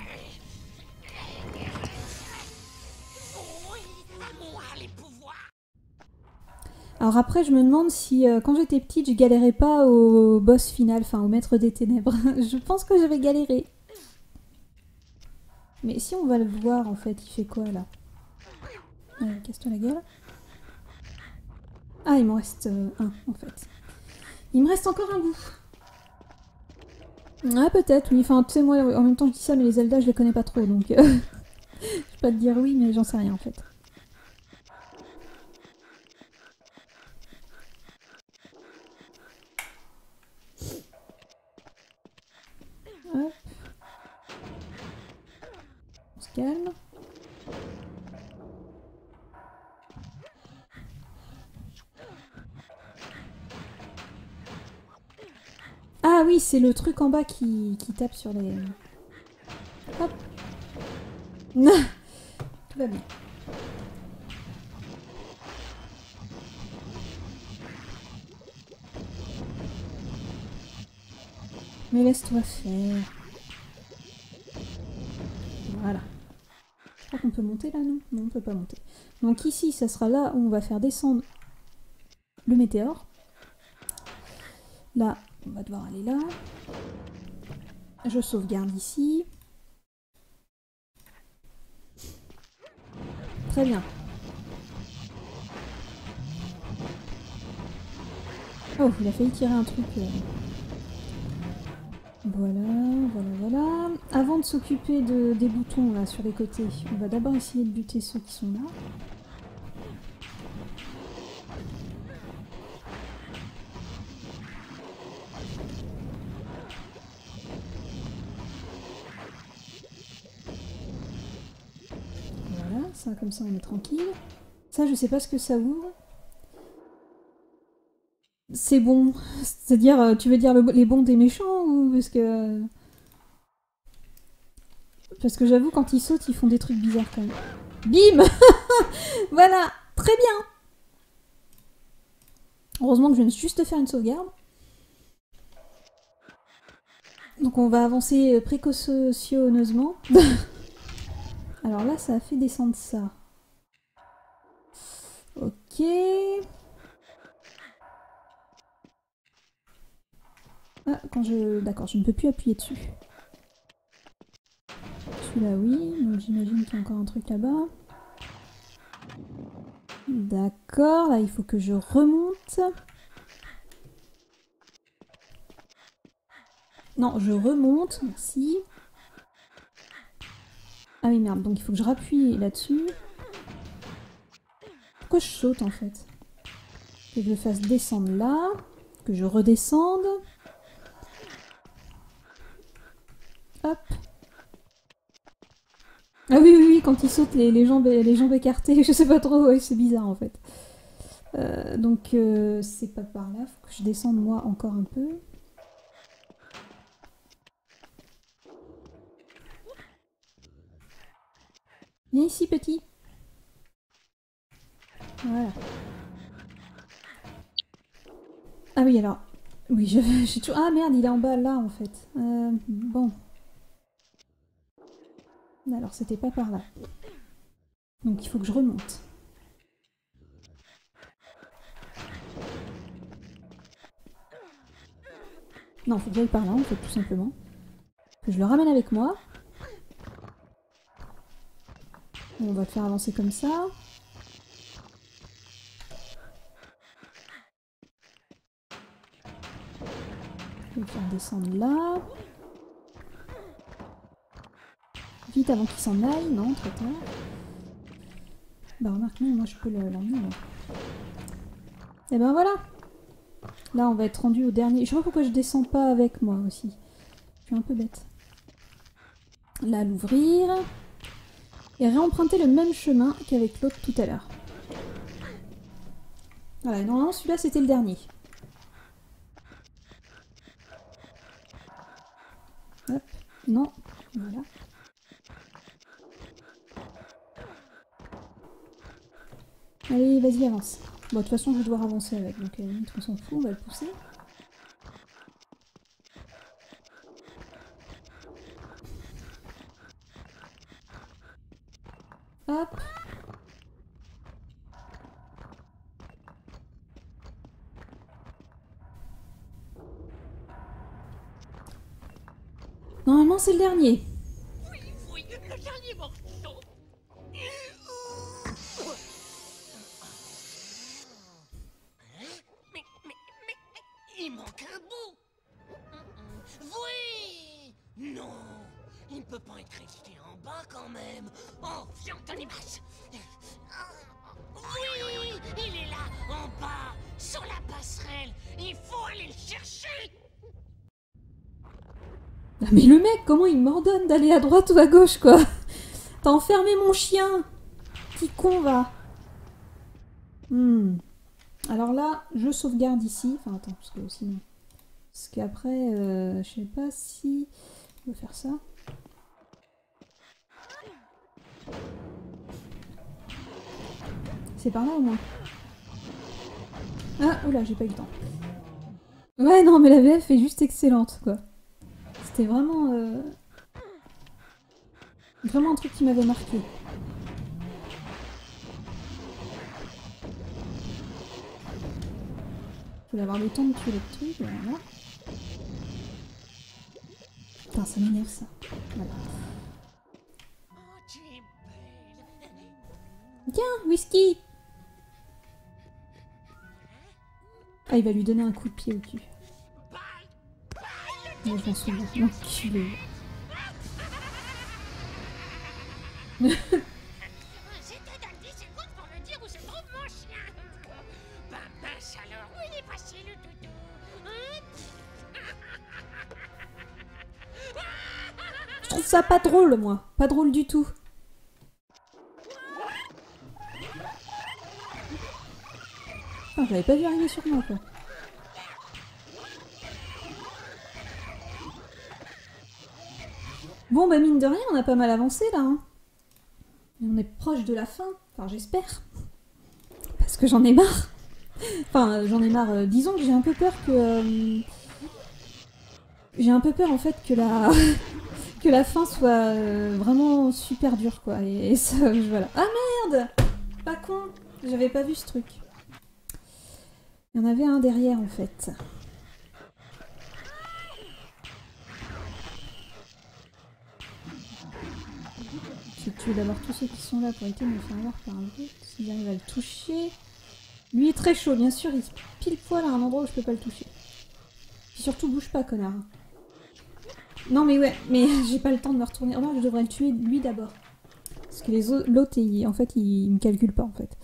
Alors après, je me demande si, quand j'étais petite, je galérais pas au boss final, enfin au maître des ténèbres. Je pense que j'avais galéré. Mais si on va le voir, en fait, il fait quoi, là? Casse-toi la gueule. Ah, il m'en reste un, en fait. Il me reste encore un bout. Ah, peut-être, oui. Enfin, tu sais, moi, en même temps, je dis ça, mais les Zelda, je les connais pas trop, donc... je vais pas te dire oui, mais j'en sais rien, en fait. Hop. On se calme. Ah oui, c'est le truc en bas qui tape sur les... Hop. Tout va bien. Mais laisse-toi faire. Voilà. Je crois qu'on peut monter là, non? Non, on peut pas monter. Donc ici, ça sera là où on va faire descendre le météore. Là, on va devoir aller là. Je sauvegarde ici. Très bien. Oh, il a failli tirer un truc. Voilà. Avant de s'occuper des boutons là sur les côtés, on va d'abord essayer de buter ceux qui sont là. Voilà, ça comme ça on est tranquille. Ça, je sais pas ce que ça ouvre. C'est bon. C'est-à-dire, tu veux dire les bons des méchants ou parce que... Parce que j'avoue, quand ils sautent, ils font des trucs bizarres quand même. Bim. Voilà, très bien. Heureusement que je viens juste faire une sauvegarde. Donc on va avancer précautionneusement. Alors là, ça a fait descendre ça. Ok. Ah, quand je... D'accord, je ne peux plus appuyer dessus. Celui-là, oui. Donc j'imagine qu'il y a encore un truc là-bas. D'accord, là, il faut que je remonte. Non, je remonte, merci. Ah oui, merde, donc il faut que je rappuie là-dessus. Pourquoi je saute, en fait? Que je le fasse descendre là. Que je redescende. Hop. Ah oui, quand il saute, les jambes écartées, je sais pas trop, ouais, c'est bizarre, en fait. Donc, c'est pas par là, faut que je descende, moi, encore un peu. Viens ici, petit. Voilà. Ah oui, alors... Oui, j'ai toujours... Ah merde, il est en bas, là, en fait. Bon. Alors, c'était pas par là. Donc, il faut que je remonte. Non, faut que j'aille par là, en fait, tout simplement. Que je le ramène avec moi. On va le faire avancer comme ça. Je vais le faire descendre là. Vite avant qu'il s'en aille. Non, trop tard. Bah remarque, non, moi je peux l'emmener là. Et ben voilà. Là on va être rendu au dernier. Je sais pas pourquoi je descends pas avec moi aussi. Je suis un peu bête. Là l'ouvrir. Et réemprunter le même chemin qu'avec l'autre tout à l'heure. Voilà, normalement celui-là c'était le dernier. Hop, non, voilà. Allez, vas-y, avance. Bon, de toute façon, je vais devoir avancer avec, donc on s'en fout, on va le pousser. Hop. Normalement, c'est le dernier. Oui, oui, le dernier morceau. Mais, il manque un bout. Oui. Non, il ne peut pas être resté en bas quand même. Oh, viens, Tonimas. Oui, il est là, en bas, sur la passerelle. Il faut aller le chercher. Ah, mais le mec, comment il m'ordonne d'aller à droite ou à gauche, quoi? T'as enfermé mon chien. Petit con, va. Alors là, je sauvegarde ici. Enfin, attends, parce que sinon... Parce qu'après, je sais pas si... Je vais faire ça. C'est par là au moins. Ah, oula, j'ai pas eu le temps. Ouais, non, mais la VF est juste excellente, quoi. C'était vraiment... Vraiment un truc qui m'avait marqué. Je voulais avoir le temps de tuer le truc, voilà. Putain, ça m'énerve ça. Voilà. Oh, tu es belle. Tiens, whisky! Ah, il va lui donner un coup de pied au cul. Moi, je m'en souviens. L'enculé. J'étais dans 10 secondes pour le dire où se trouve mon chien. Bah mince alors, où il est passé le doudou? Je trouve ça pas drôle, moi. Pas drôle du tout. Ah, j'avais pas vu arriver sur moi, quoi. Bon, bah mine de rien, on a pas mal avancé, là. Hein. Et on est proche de la fin. Enfin, j'espère. Parce que j'en ai marre. Enfin, j'en ai marre. Disons que j'ai un peu peur que... J'ai un peu peur, en fait, que la... que la fin soit vraiment super dure, quoi. Et ça, voilà. Ah, merde! Pas con. J'avais pas vu ce truc. Il y en avait un derrière, en fait. Je vais tuer d'abord tous ceux qui sont là pour éviter de me faire avoir par un autre. S'il arrive à le toucher... Lui est très chaud, bien sûr, il se pile poil à un endroit où je peux pas le toucher. Puis surtout, bouge pas, connard. Non, mais ouais, mais j'ai pas le temps de me retourner. Oh non, je devrais le tuer lui d'abord. Parce que l'autre, en fait, il me calcule pas, en fait.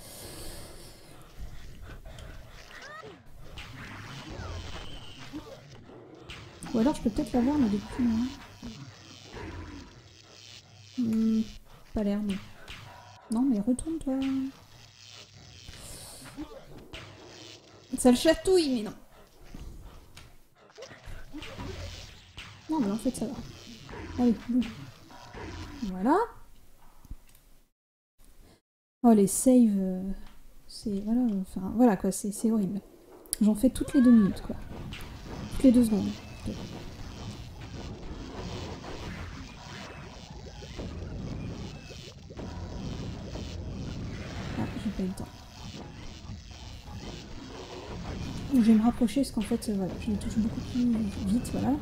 Ou alors, je peux peut-être l'avoir, mais depuis... pas l'air, mais... Non, mais retourne-toi. Ça le chatouille, mais non. Non, mais en fait, ça va. Allez, bouge. Voilà. Oh, les saves... c'est... Voilà, enfin, voilà, quoi, c'est horrible. J'en fais toutes les 2 minutes, quoi. Toutes les 2 secondes. Ah, j'ai pas eu le temps. Je vais me rapprocher parce qu'en fait, voilà, je les touche beaucoup plus vite, voilà.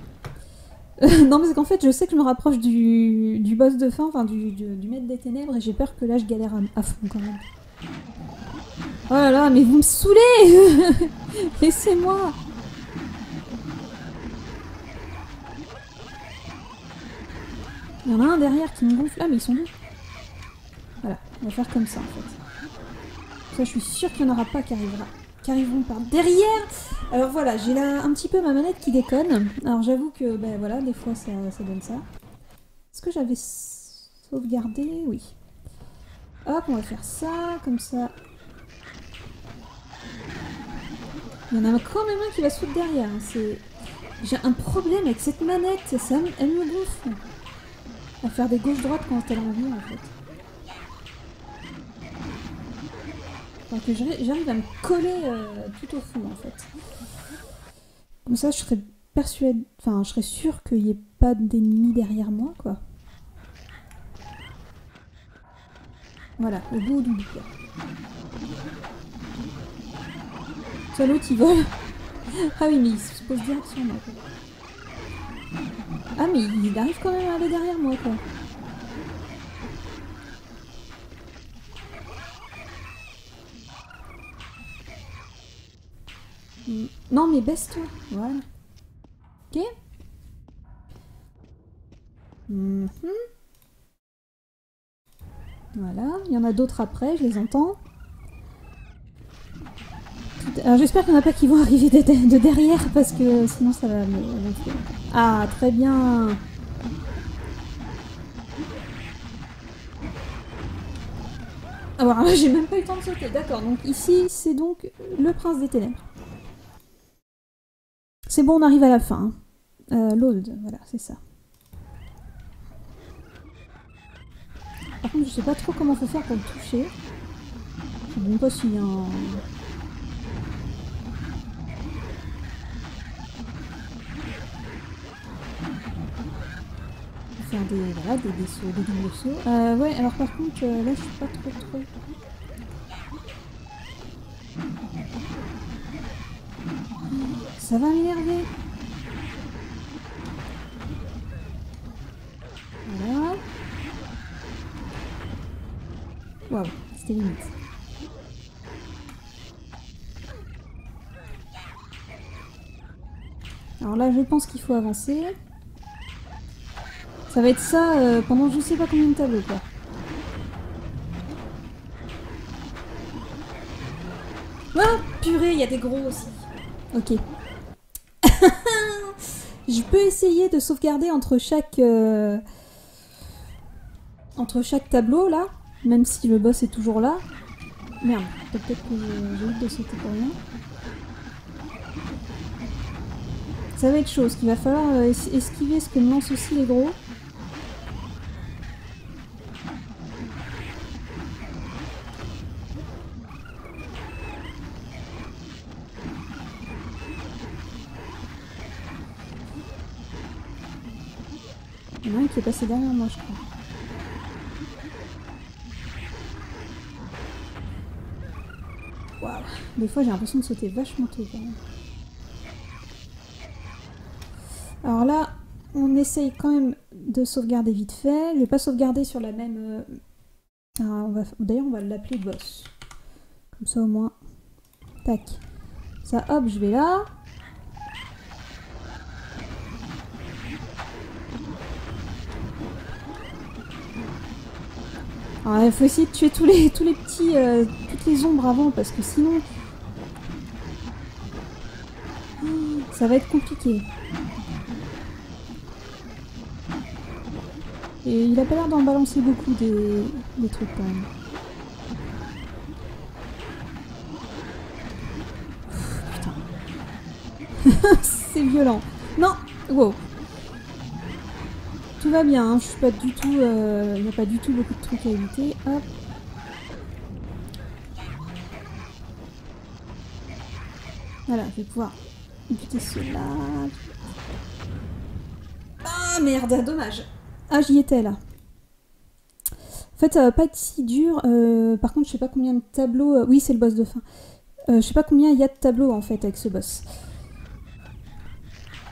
Non, parce qu'en fait, je sais que je me rapproche du boss de fin, enfin du maître des ténèbres, et j'ai peur que là, je galère à fond quand même. Oh là là, mais vous me saoulez. Laissez-moi. Il y en a un derrière qui me gonfle. Ah, mais ils sont deux. Voilà, on va faire comme ça, en fait. Ça, je suis sûre qu'il n'y en aura pas qui arriveront par derrière. Alors voilà, j'ai là un petit peu ma manette qui déconne. Alors j'avoue que, ben voilà, des fois ça donne ça. Est-ce que j'avais sauvegardé? Oui. Hop, on va faire ça, comme ça. Il y en a quand même un qui va se foutre derrière. J'ai un problème avec cette manette, elle me gonfle. À faire des gauches-droites quand elle a envie, en fait. Enfin, que j'arrive à me coller tout au fond, en fait. Comme ça, je serais persuadée... Enfin, je serais sûre qu'il n'y ait pas d'ennemis derrière moi, quoi. Voilà, au bout du bout. Ça, l'autre, il vole. Ah oui, mais il se pose direct sur moi, quoi. Ah, mais il arrive quand même à aller derrière moi, quoi. Non, mais baisse-toi. Voilà. Ok. Voilà. Il y en a d'autres après, je les entends. Alors j'espère qu'il n'y en a pas qui vont arriver de derrière, parce que sinon ça va me faire. Ah, très bien. Alors là, j'ai même pas eu le temps de sauter. D'accord, donc ici, c'est donc le prince des ténèbres. C'est bon, on arrive à la fin. L'Old, voilà, c'est ça. Par contre, je sais pas trop comment faut faire pour le toucher. Je sais même pas s'il y a un... Faire des sauts, des doubles sauts. Ouais, alors par contre, là, je suis pas trop... Ça va m'énerver. Voilà. Waouh, c'était limite. Alors là, je pense qu'il faut avancer. Ça va être ça pendant je sais pas combien de tableaux, quoi. Ah, purée, il y a des gros aussi. Ok. Je peux essayer de sauvegarder entre chaque tableau, là. Même si le boss est toujours là. Merde, peut-être que j'ai oublié de sauter pour rien. Ça va être chaud, parce qu'il va falloir esquiver ce que me lancent aussi les gros. Il y en a un qui est passé derrière moi, je crois. Waouh. Des fois, j'ai l'impression de sauter vachement tôt, quand même. Alors là, on essaye quand même de sauvegarder vite fait. Je vais pas sauvegarder sur la même... D'ailleurs, on va l'appeler boss. Comme ça, au moins... Tac. Ça, hop, je vais là. Alors, il faut essayer de tuer tous les petits... toutes les ombres avant, parce que sinon... Ça va être compliqué. Et il a pas l'air d'en balancer beaucoup des trucs quand même. Putain. C'est violent. Non. Wow. Tout va bien, hein. Je suis pas du tout... il n'y a pas du tout beaucoup de trucs à éviter. Hop. Voilà, je vais pouvoir buter ceux-là. Ah merde, dommage. Ah, j'y étais là. En fait, ça va pas être si dur. Par contre, je sais pas combien de tableaux... Oui, c'est le boss de fin. Je sais pas combien il y a de tableaux en fait avec ce boss.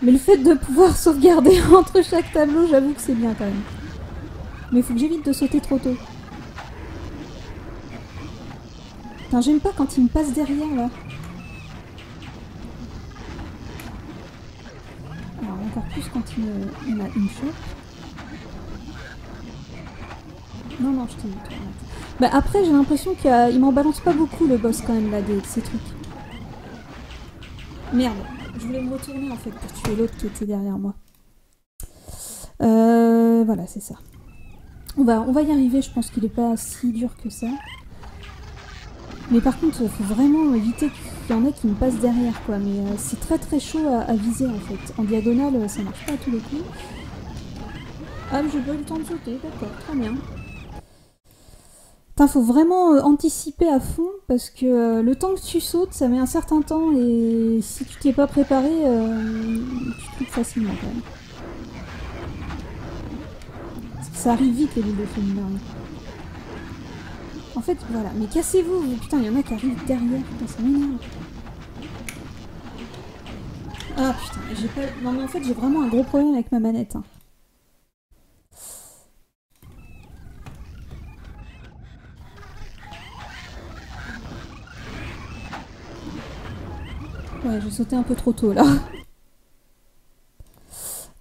Mais le fait de pouvoir sauvegarder entre chaque tableau, j'avoue que c'est bien quand même. Mais il faut que j'évite de sauter trop tôt. Putain, j'aime pas quand il me passe derrière là. Alors encore plus quand il m'a une chope. Non, non, je t'ai vu. Bah après, j'ai l'impression qu'il m'en balance pas beaucoup le boss quand même là, de ces trucs. Merde, je voulais me retourner en fait pour tuer l'autre qui était derrière moi. Voilà, c'est ça. On va y arriver, je pense qu'il est pas si dur que ça. Mais par contre, il faut vraiment éviter qu'il y en ait qui me passent derrière, quoi. Mais c'est très très chaud à viser, en fait. En diagonale, ça marche pas à tous les coups. Ah, j'ai pas eu le temps de sauter, d'accord, très bien. Putain, faut vraiment anticiper à fond, parce que le temps que tu sautes, ça met un certain temps, et si tu t'es pas préparé, tu te coupes facilement, quand même. Parce que ça arrive vite, les bulles de feu, mine de rien. En fait, voilà. Mais cassez-vous. Putain, il y en a qui arrivent derrière. Putain, ça m'énerve. Ah putain, j'ai pas... Non mais en fait, j'ai vraiment un gros problème avec ma manette. Hein. Ouais, j'ai sauté un peu trop tôt, là.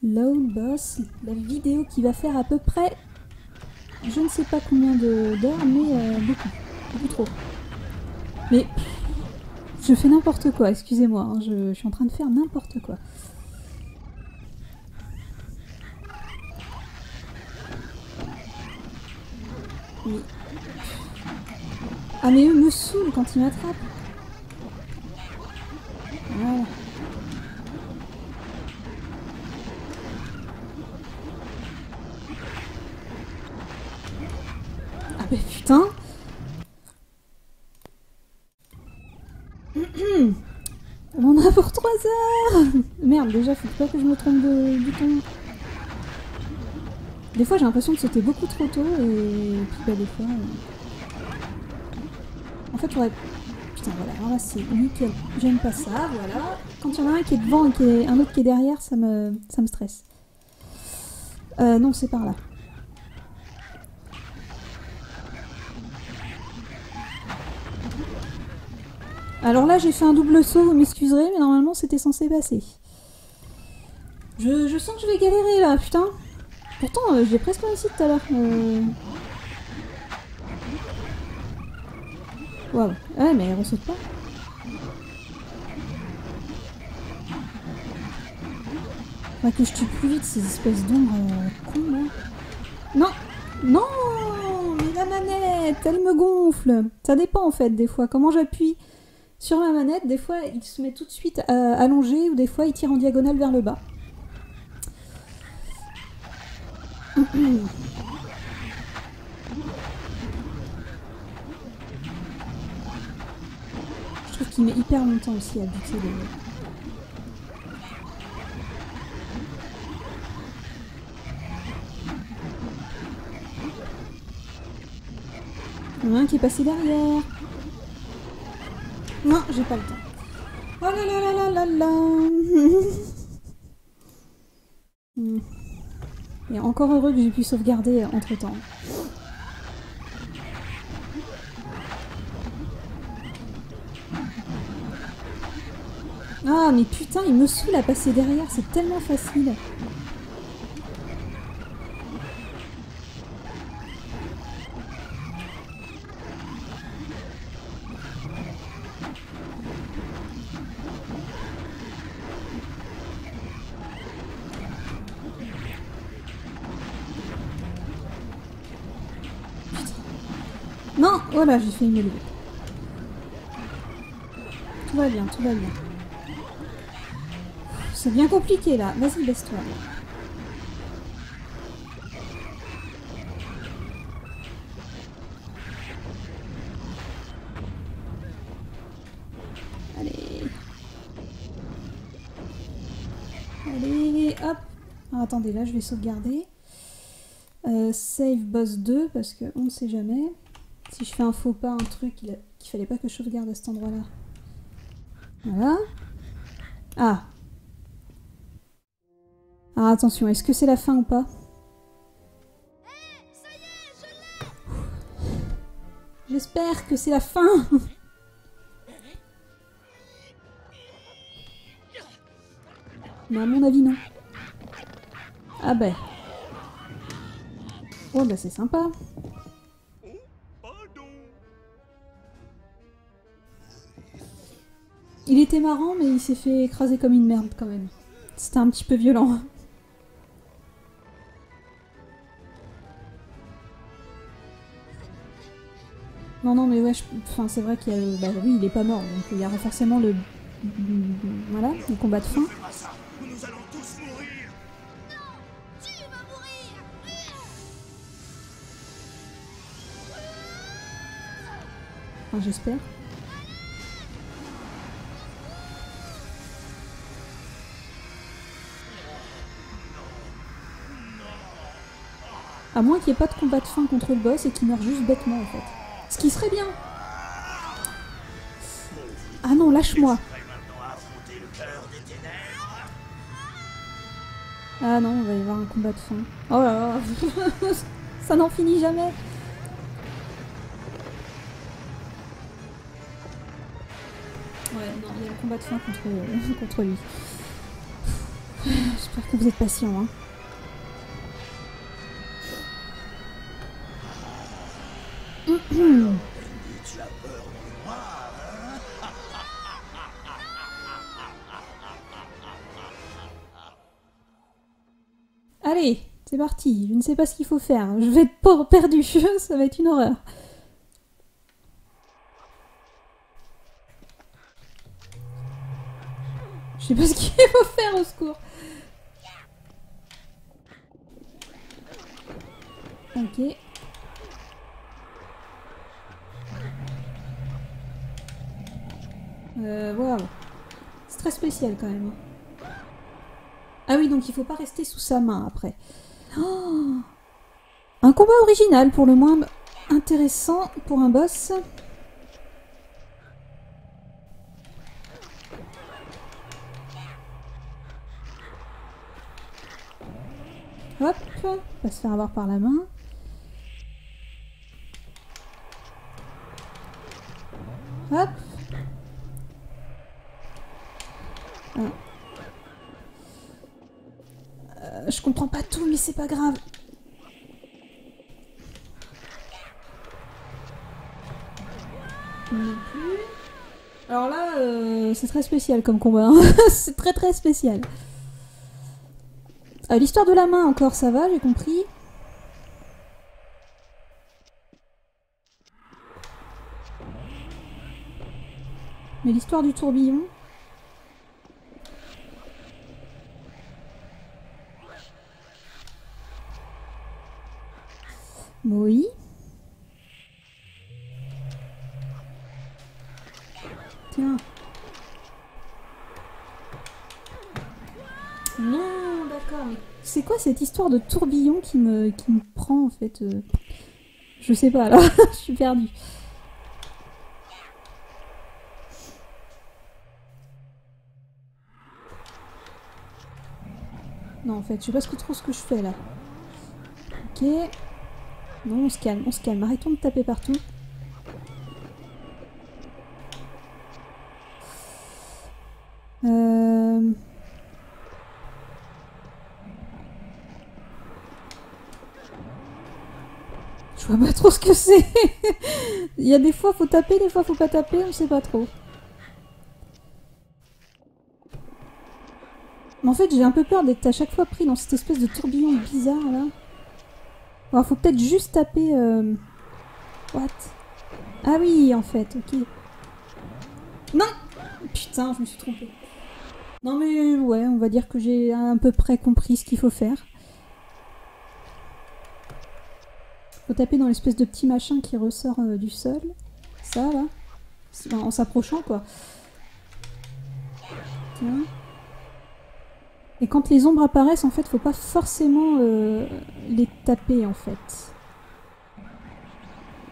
Lone Boss. La vidéo qui va faire à peu près... Je ne sais pas combien d'heures, mais beaucoup. Beaucoup trop. Mais... Je fais n'importe quoi, excusez-moi. Hein, je suis en train de faire n'importe quoi. Oui. Ah mais eux me saoulent quand ils m'attrapent. Voilà. Ah mais putain. On en a pour 3 heures. Merde, déjà, faut pas que je me trompe du temps. Des fois, j'ai l'impression de sauter beaucoup trop tôt et puis bah, des fois... En fait, faudrait... Putain, voilà, alors là, c'est nickel. J'aime pas ça, voilà. Quand il y en a un qui est devant et un autre qui est derrière, ça me stresse. Non, c'est par là. Alors là, j'ai fait un double saut, vous m'excuserez, mais normalement, c'était censé passer. Je sens que je vais galérer, là, putain. Pourtant, j'ai presque réussi tout à l'heure. Waouh. Ouais, mais elle saute pas. Faudrait que je tue plus vite ces espèces d'ombres cons, là. Non. Non. Mais la manette, elle me gonfle. Ça dépend, en fait, des fois. Comment j'appuie sur ma manette, des fois, il se met tout de suite allongé, ou des fois, il tire en diagonale vers le bas. Je trouve qu'il met hyper longtemps aussi à buter les... Il y en a un qui est passé derrière. Non, j'ai pas le temps. Oh là là là là là là. Et encore heureux que j'ai pu sauvegarder entre temps. Ah mais putain, il me saoule à passer derrière, c'est tellement facile. Non, voilà, j'ai failli me lever. Tout va bien, tout va bien. C'est bien compliqué là. Vas-y, baisse-toi. Allez. Allez, hop. Ah, attendez, là je vais sauvegarder. Save boss 2 parce qu'on ne sait jamais. Si je fais un faux pas, un truc qu'il fallait pas que je sauvegarde à cet endroit-là. Voilà. Ah. Ah, attention, est-ce que c'est la fin ou pas? J'espère que c'est la fin. Mais à mon avis, non. Ah ben. Oh bah c'est sympa. Il était marrant, mais il s'est fait écraser comme une merde quand même. C'était un petit peu violent. Non, non, mais ouais, enfin, c'est vrai qu'il y a... Bah oui, il est pas mort, donc il y aura forcément le... Voilà, le combat de fin. Nous allons tous mourir. Tu vas mourir. Enfin, j'espère. À moins qu'il n'y ait pas de combat de fin contre le boss et qu'il meurt juste bêtement en fait. Ce qui serait bien. Ah non, lâche-moi. Ah non, il va y avoir un combat de fin. Oh là là. Ça n'en finit jamais. Ouais, non, il y a le combat de fin contre lui. J'espère que vous êtes patient, hein. Tu as peur de moi, hein? Allez, c'est parti. Je ne sais pas ce qu'il faut faire. Je vais être perdu. Ça va être une horreur. Je sais pas ce qu'il faut faire, au secours. Ok. Waouh. C'est très spécial quand même. Ah oui, donc il faut pas rester sous sa main après. Oh, un combat original, pour le moins intéressant pour un boss. Hop, pas se faire avoir par la main. Hop. Je comprends pas tout, mais c'est pas grave. Non plus. Alors là, c'est très spécial comme combat. Hein. C'est très très spécial. L'histoire de la main encore, ça va, j'ai compris. Mais l'histoire du tourbillon... Oui. Tiens. Non, d'accord. Mais c'est quoi cette histoire de tourbillon qui me prend en fait Je sais pas là, je suis perdue. Non, en fait, je sais pas trop ce que je fais là. Ok. Non, on se calme. Arrêtons de taper partout. Je vois pas trop ce que c'est. Il y a des fois faut taper, des fois faut pas taper, on sait pas trop. Mais en fait, j'ai un peu peur d'être à chaque fois pris dans cette espèce de tourbillon bizarre là. Alors, faut peut-être juste taper. What? Ah oui, en fait, ok. Non! Putain, je me suis trompée. Non mais ouais, on va dire que j'ai à peu près compris ce qu'il faut faire. Faut taper dans l'espèce de petit machin qui ressort du sol. Ça là. En s'approchant quoi. Tiens. Et quand les ombres apparaissent, en fait, faut pas forcément les taper en fait.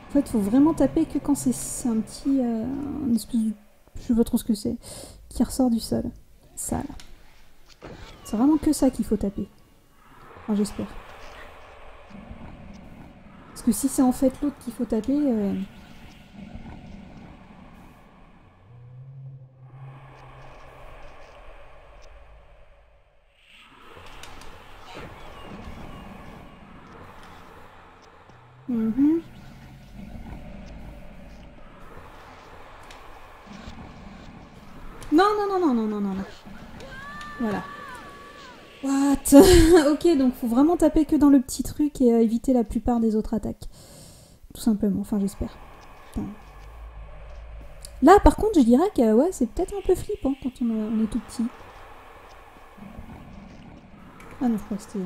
En fait, faut vraiment taper que quand c'est un petit... une espèce de... Je sais pas trop ce que c'est. qui ressort du sol. Ça, là. C'est vraiment que ça qu'il faut taper. Enfin, j'espère. Parce que si c'est en fait l'autre qu'il faut taper... Non, non, non, non, non, non, non, non. Voilà. What? Ok, donc faut vraiment taper que dans le petit truc et éviter la plupart des autres attaques. Tout simplement, enfin j'espère. Putain. Là par contre je dirais que ouais, c'est peut-être un peu flippant quand on est tout petit. Ah non, je crois que c'était...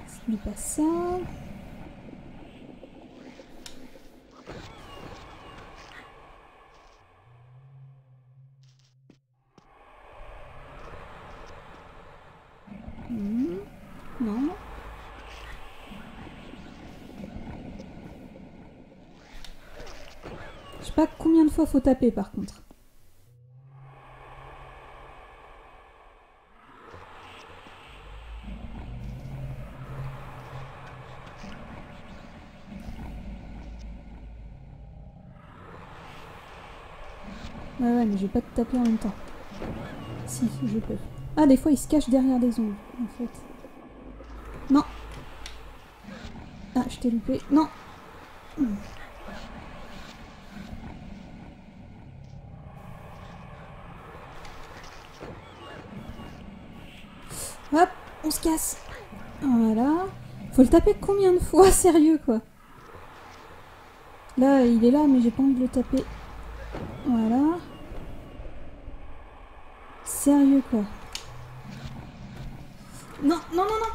c'est pas ça... Non. Je sais pas combien de fois faut taper par contre. Ouais, mais je vais pas te taper en même temps. Si, je peux. Ah, des fois il se cache derrière des ongles, en fait. Non. Ah, je t'ai loupé. Non. Hop, on se casse. Voilà. Faut le taper combien de fois? Sérieux, quoi. Là, il est là, mais j'ai pas envie de le taper. Voilà. Sérieux, quoi. Non, non, non, non.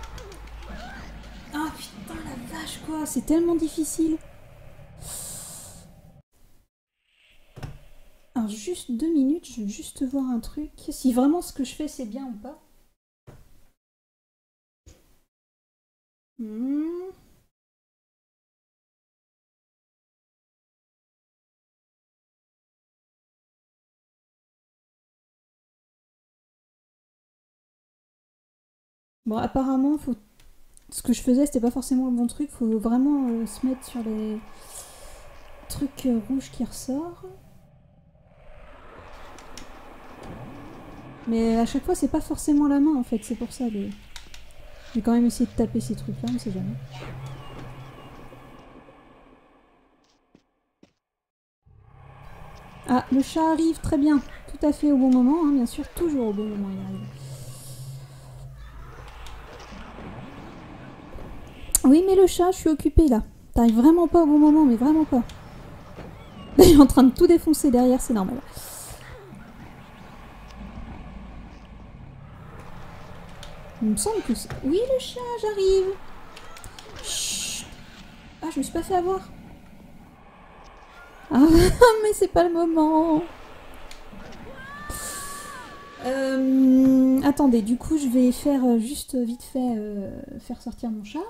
Ah, putain, la vache, quoi. C'est tellement difficile. Alors, juste 2 minutes, je veux juste voir un truc. Si vraiment ce que je fais, c'est bien ou pas. Bon, apparemment, faut... ce que je faisais, c'était pas forcément le bon truc. Faut vraiment se mettre sur les trucs rouges qui ressortent. Mais à chaque fois, c'est pas forcément la main, en fait. C'est pour ça, Je vais quand même essayer de taper ces trucs-là, on sait jamais. Ah, le chat arrive, très bien. Tout à fait au bon moment, hein, bien sûr. Toujours au bon moment, il arrive. Oui, mais le chat, je suis occupée, là. T'arrives vraiment pas au bon moment, mais vraiment pas. Il est en train de tout défoncer derrière, c'est normal. Il me semble que c'est... Oui, le chat, j'arrive. Chut. Ah, je me suis pas fait avoir. Ah, mais c'est pas le moment. Attendez, du coup, je vais faire juste vite fait faire sortir mon chat.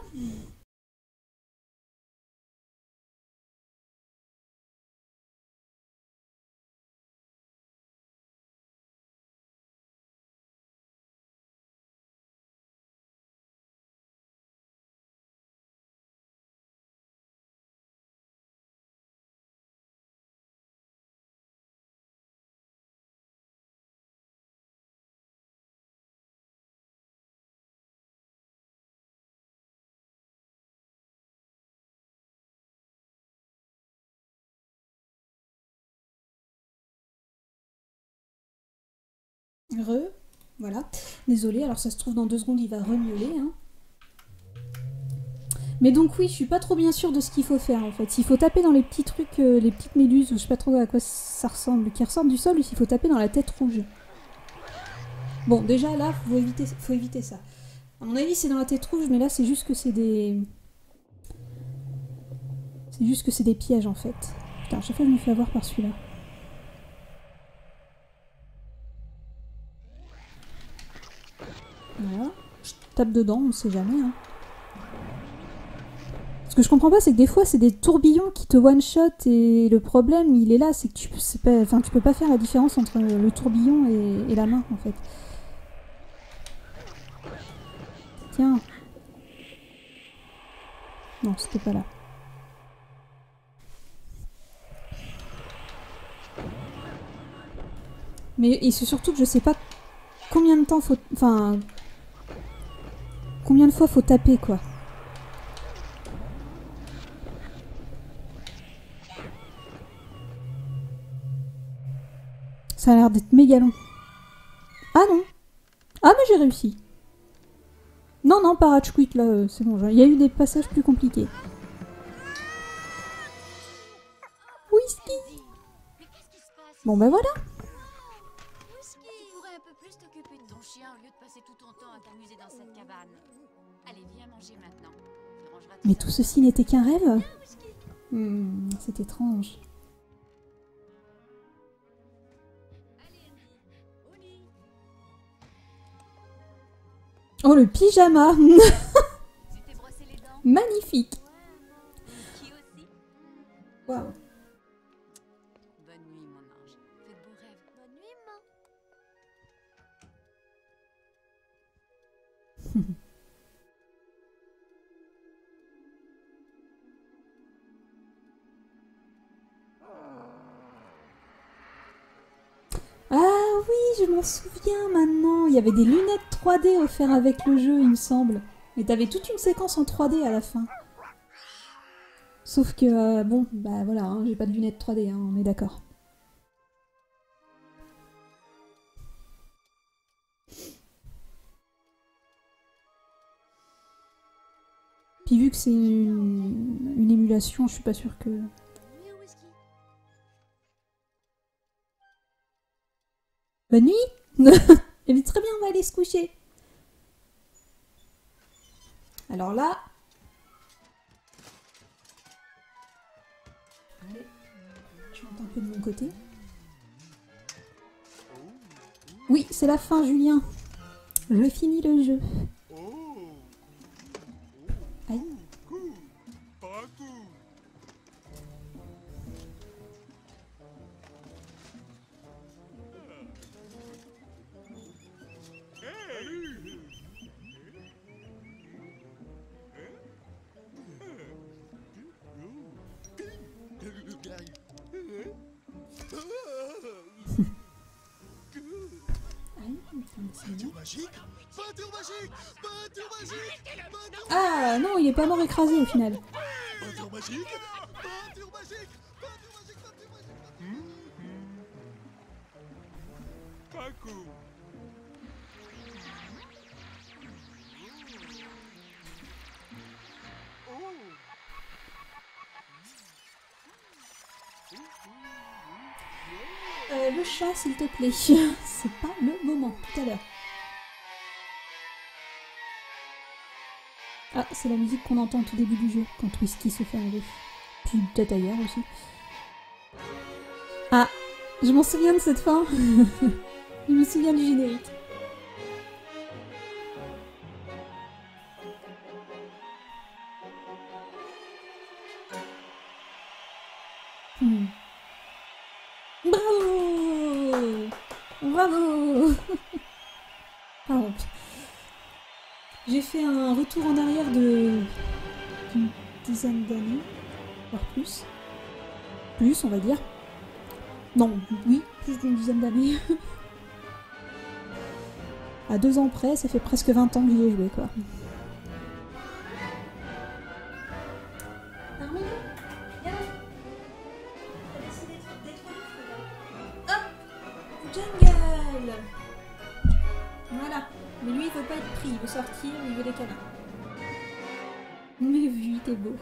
Voilà. Désolée, alors ça se trouve dans 2 secondes il va remiauler. Hein. Mais donc oui, je suis pas trop bien sûre de ce qu'il faut faire en fait. S'il faut taper dans les petits trucs, les petites méduses, je sais pas trop à quoi ça ressemble, qui ressortent du sol, ou s'il faut taper dans la tête rouge. Bon, déjà là, faut éviter ça. À mon avis, c'est dans la tête rouge, mais là, c'est juste que c'est des... C'est juste que c'est des pièges en fait. Putain, à chaque fois je me fais avoir par celui-là. Voilà. Je tape dedans, on sait jamais. Hein. Ce que je comprends pas, c'est que des fois, c'est des tourbillons qui te one-shot et le problème, il est là, c'est que tu peux pas faire la différence entre le tourbillon et la main, en fait. Tiens. Non, c'était pas là. Mais et c'est surtout que je sais pas combien de temps faut... Enfin... Combien de fois faut taper, quoi. Ça a l'air d'être méga long. Ah non. Ah mais j'ai réussi. Non, non, pas Rage Quit, là, c'est bon. Il y a eu des passages plus compliqués. Whisky. Bon bah voilà. Tu pourrais un peu plus t'occuper de ton chien au lieu de passer tout ton temps à t'amuser dans cette cabane. Allez, viens manger maintenant. Tu rangeras tes Mais tout ceci n'était qu'un rêve. C'est étrange. Oh, le pyjama. Tu t'es brossé les dents? Magnifique. Qui aussi? Waouh. Bonne nuit, mon ange. Fais de beaux rêves. Bonne nuit, maman. Ah oui, je m'en souviens maintenant. Il y avait des lunettes 3D offertes avec le jeu, il me semble. Et t'avais toute une séquence en 3D à la fin. Sauf que, bon, bah voilà, hein, j'ai pas de lunettes 3D, hein, on est d'accord. Puis vu que c'est une émulation, je suis pas sûre que... Bonne nuit au whisky. Bonne nuit. Eh bien, très bien, on va aller se coucher. Alors là... Allez, je monte un peu de mon côté. Oui, c'est la fin, Julien. Je finis le jeu. Aïe. Peinture magique. Peinture magique. Peinture magique. Ah non, il est pas mort écrasé au final. Peinture magique. Peinture magique. Peinture magique. Peinture magique. Pas cool. Le chat, s'il te plaît. C'est pas le moment, tout à l'heure. Ah, c'est la musique qu'on entend au tout début du jeu, quand Whisky se fait enlever. Puis peut-être ailleurs aussi. Ah, je m'en souviens de cette fin. Je me souviens du générique. Bravo! Bravo! Pardon. J'ai fait un retour en arrière d'une dizaine d'années, voire plus. Plus, on va dire. Non, oui, plus d'une dizaine d'années. À 2 ans près, ça fait presque 20 ans que j'y ai joué, quoi. Jungle! Voilà. Mais lui, il veut pas être pris, il veut sortir, il veut des câlins. Mais vu, t'es beau.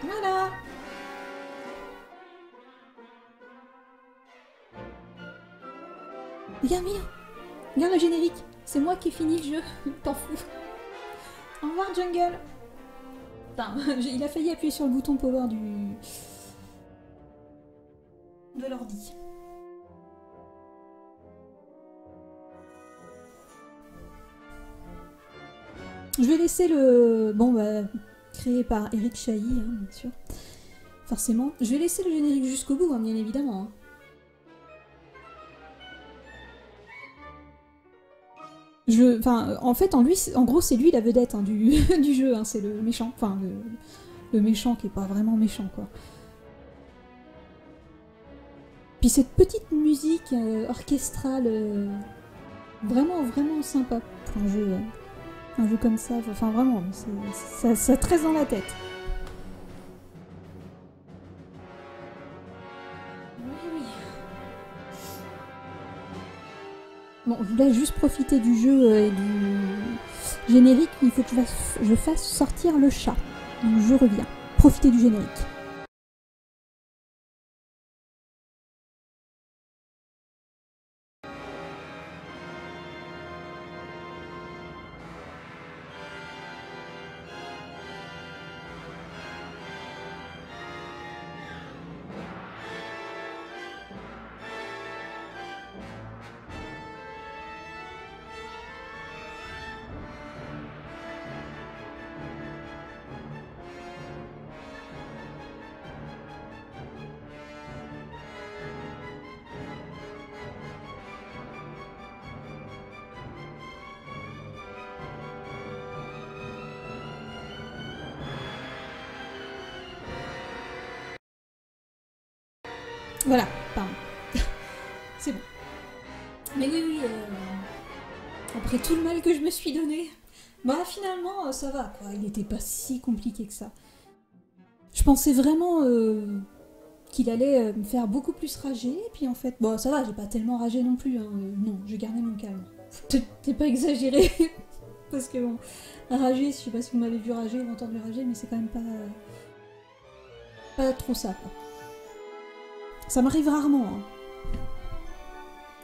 Voilà! Regarde bien! Regarde le générique! C'est moi qui ai fini le jeu, t'en fous. Au revoir, Jungle! Putain, il a failli appuyer sur le bouton power de l'ordi. Je vais laisser le... Bon, bah... créé par Eric Chahi, hein, bien sûr. Forcément. Je vais laisser le générique jusqu'au bout, hein, bien évidemment. Hein. En fait, en gros, c'est lui la vedette hein, du jeu, hein, c'est le méchant. Enfin, le méchant qui est pas vraiment méchant, quoi. Puis cette petite musique orchestrale, vraiment, vraiment sympa pour un jeu comme ça. Enfin, vraiment, ça tresse dans la tête. Oui. Bon, je voulais juste profiter du jeu et du générique. Il faut que je fasse sortir le chat. Donc je reviens. Profitez du générique. Voilà, pardon. C'est bon. Mais oui, après tout le mal que je me suis donné, bah finalement ça va quoi, il n'était pas si compliqué que ça. Je pensais vraiment qu'il allait me faire beaucoup plus rager, et puis en fait, bon ça va, j'ai pas tellement ragé non plus, hein. Non, j'ai gardé mon calme. Faut peut-être pas exagéré, parce que bon, rager, je sais pas si vous m'avez vu rager ou entendu rager, mais c'est quand même pas trop ça quoi. Ça m'arrive rarement, hein.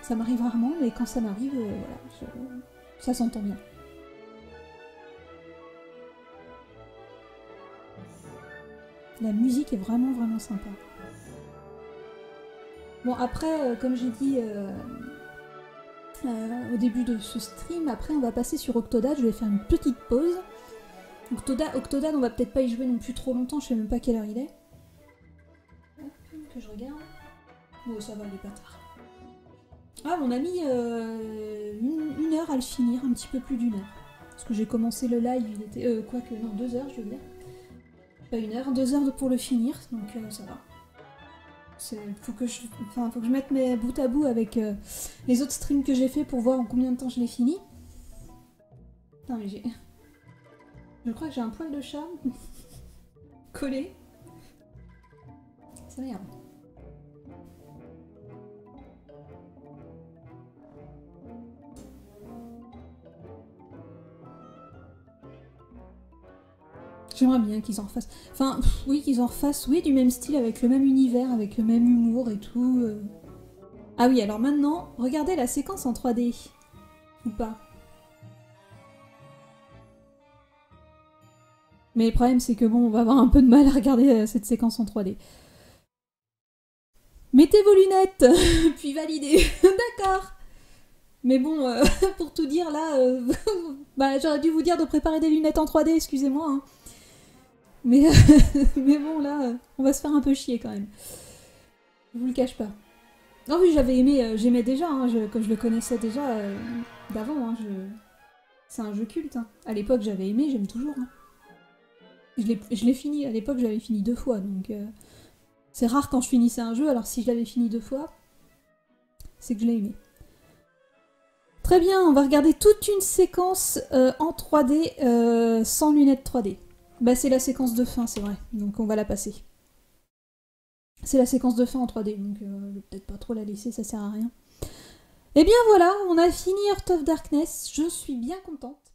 Ça m'arrive rarement, mais quand ça m'arrive, voilà, ça s'entend bien. La musique est vraiment, vraiment sympa. Bon, après, comme j'ai dit au début de ce stream, après on va passer sur Octodad, je vais faire une petite pause. Octodad, on va peut-être pas y jouer non plus trop longtemps, je sais même pas quelle heure il est. Hop, que je regarde. Bon, ça va, il est pas tard. Ah, on a mis une heure à le finir, un petit peu plus d'une heure. Parce que j'ai commencé le live, il était... quoique, non, 2 heures, je veux dire. Pas 1 heure, 2 heures pour le finir, donc ça va. Faut que je mette mes bout à bout avec les autres streams que j'ai fait pour voir en combien de temps je l'ai fini. Putain, mais je crois que j'ai un poil de chat collé. Ça merde. J'aimerais bien qu'ils en refassent. Enfin, oui, qu'ils en refassent, oui, du même style, avec le même univers, avec le même humour et tout. Ah oui, alors maintenant, regardez la séquence en 3D. Ou pas. Mais le problème, c'est que bon, on va avoir un peu de mal à regarder cette séquence en 3D. Mettez vos lunettes, puis validez. D'accord. Mais bon, pour tout dire, là, bah, j'aurais dû vous dire de préparer des lunettes en 3D, excusez-moi. Hein. Mais bon, là, on va se faire un peu chier quand même. Je vous le cache pas. Non, oui, j'avais aimé, j'aimais déjà, hein, que je le connaissais déjà d'avant. Hein, c'est un jeu culte. Hein. À l'époque, j'avais aimé, j'aime toujours. Hein. Je l'ai fini, à l'époque, j'avais fini 2 fois, donc c'est rare quand je finissais un jeu, alors si je l'avais fini 2 fois, c'est que je l'ai aimé. Très bien, on va regarder toute une séquence en 3D sans lunettes 3D. Bah c'est la séquence de fin, c'est vrai, donc on va la passer. C'est la séquence de fin en 3D, donc je vais peut-être pas trop la laisser, ça sert à rien. Et bien voilà, on a fini Heart of Darkness, je suis bien contente.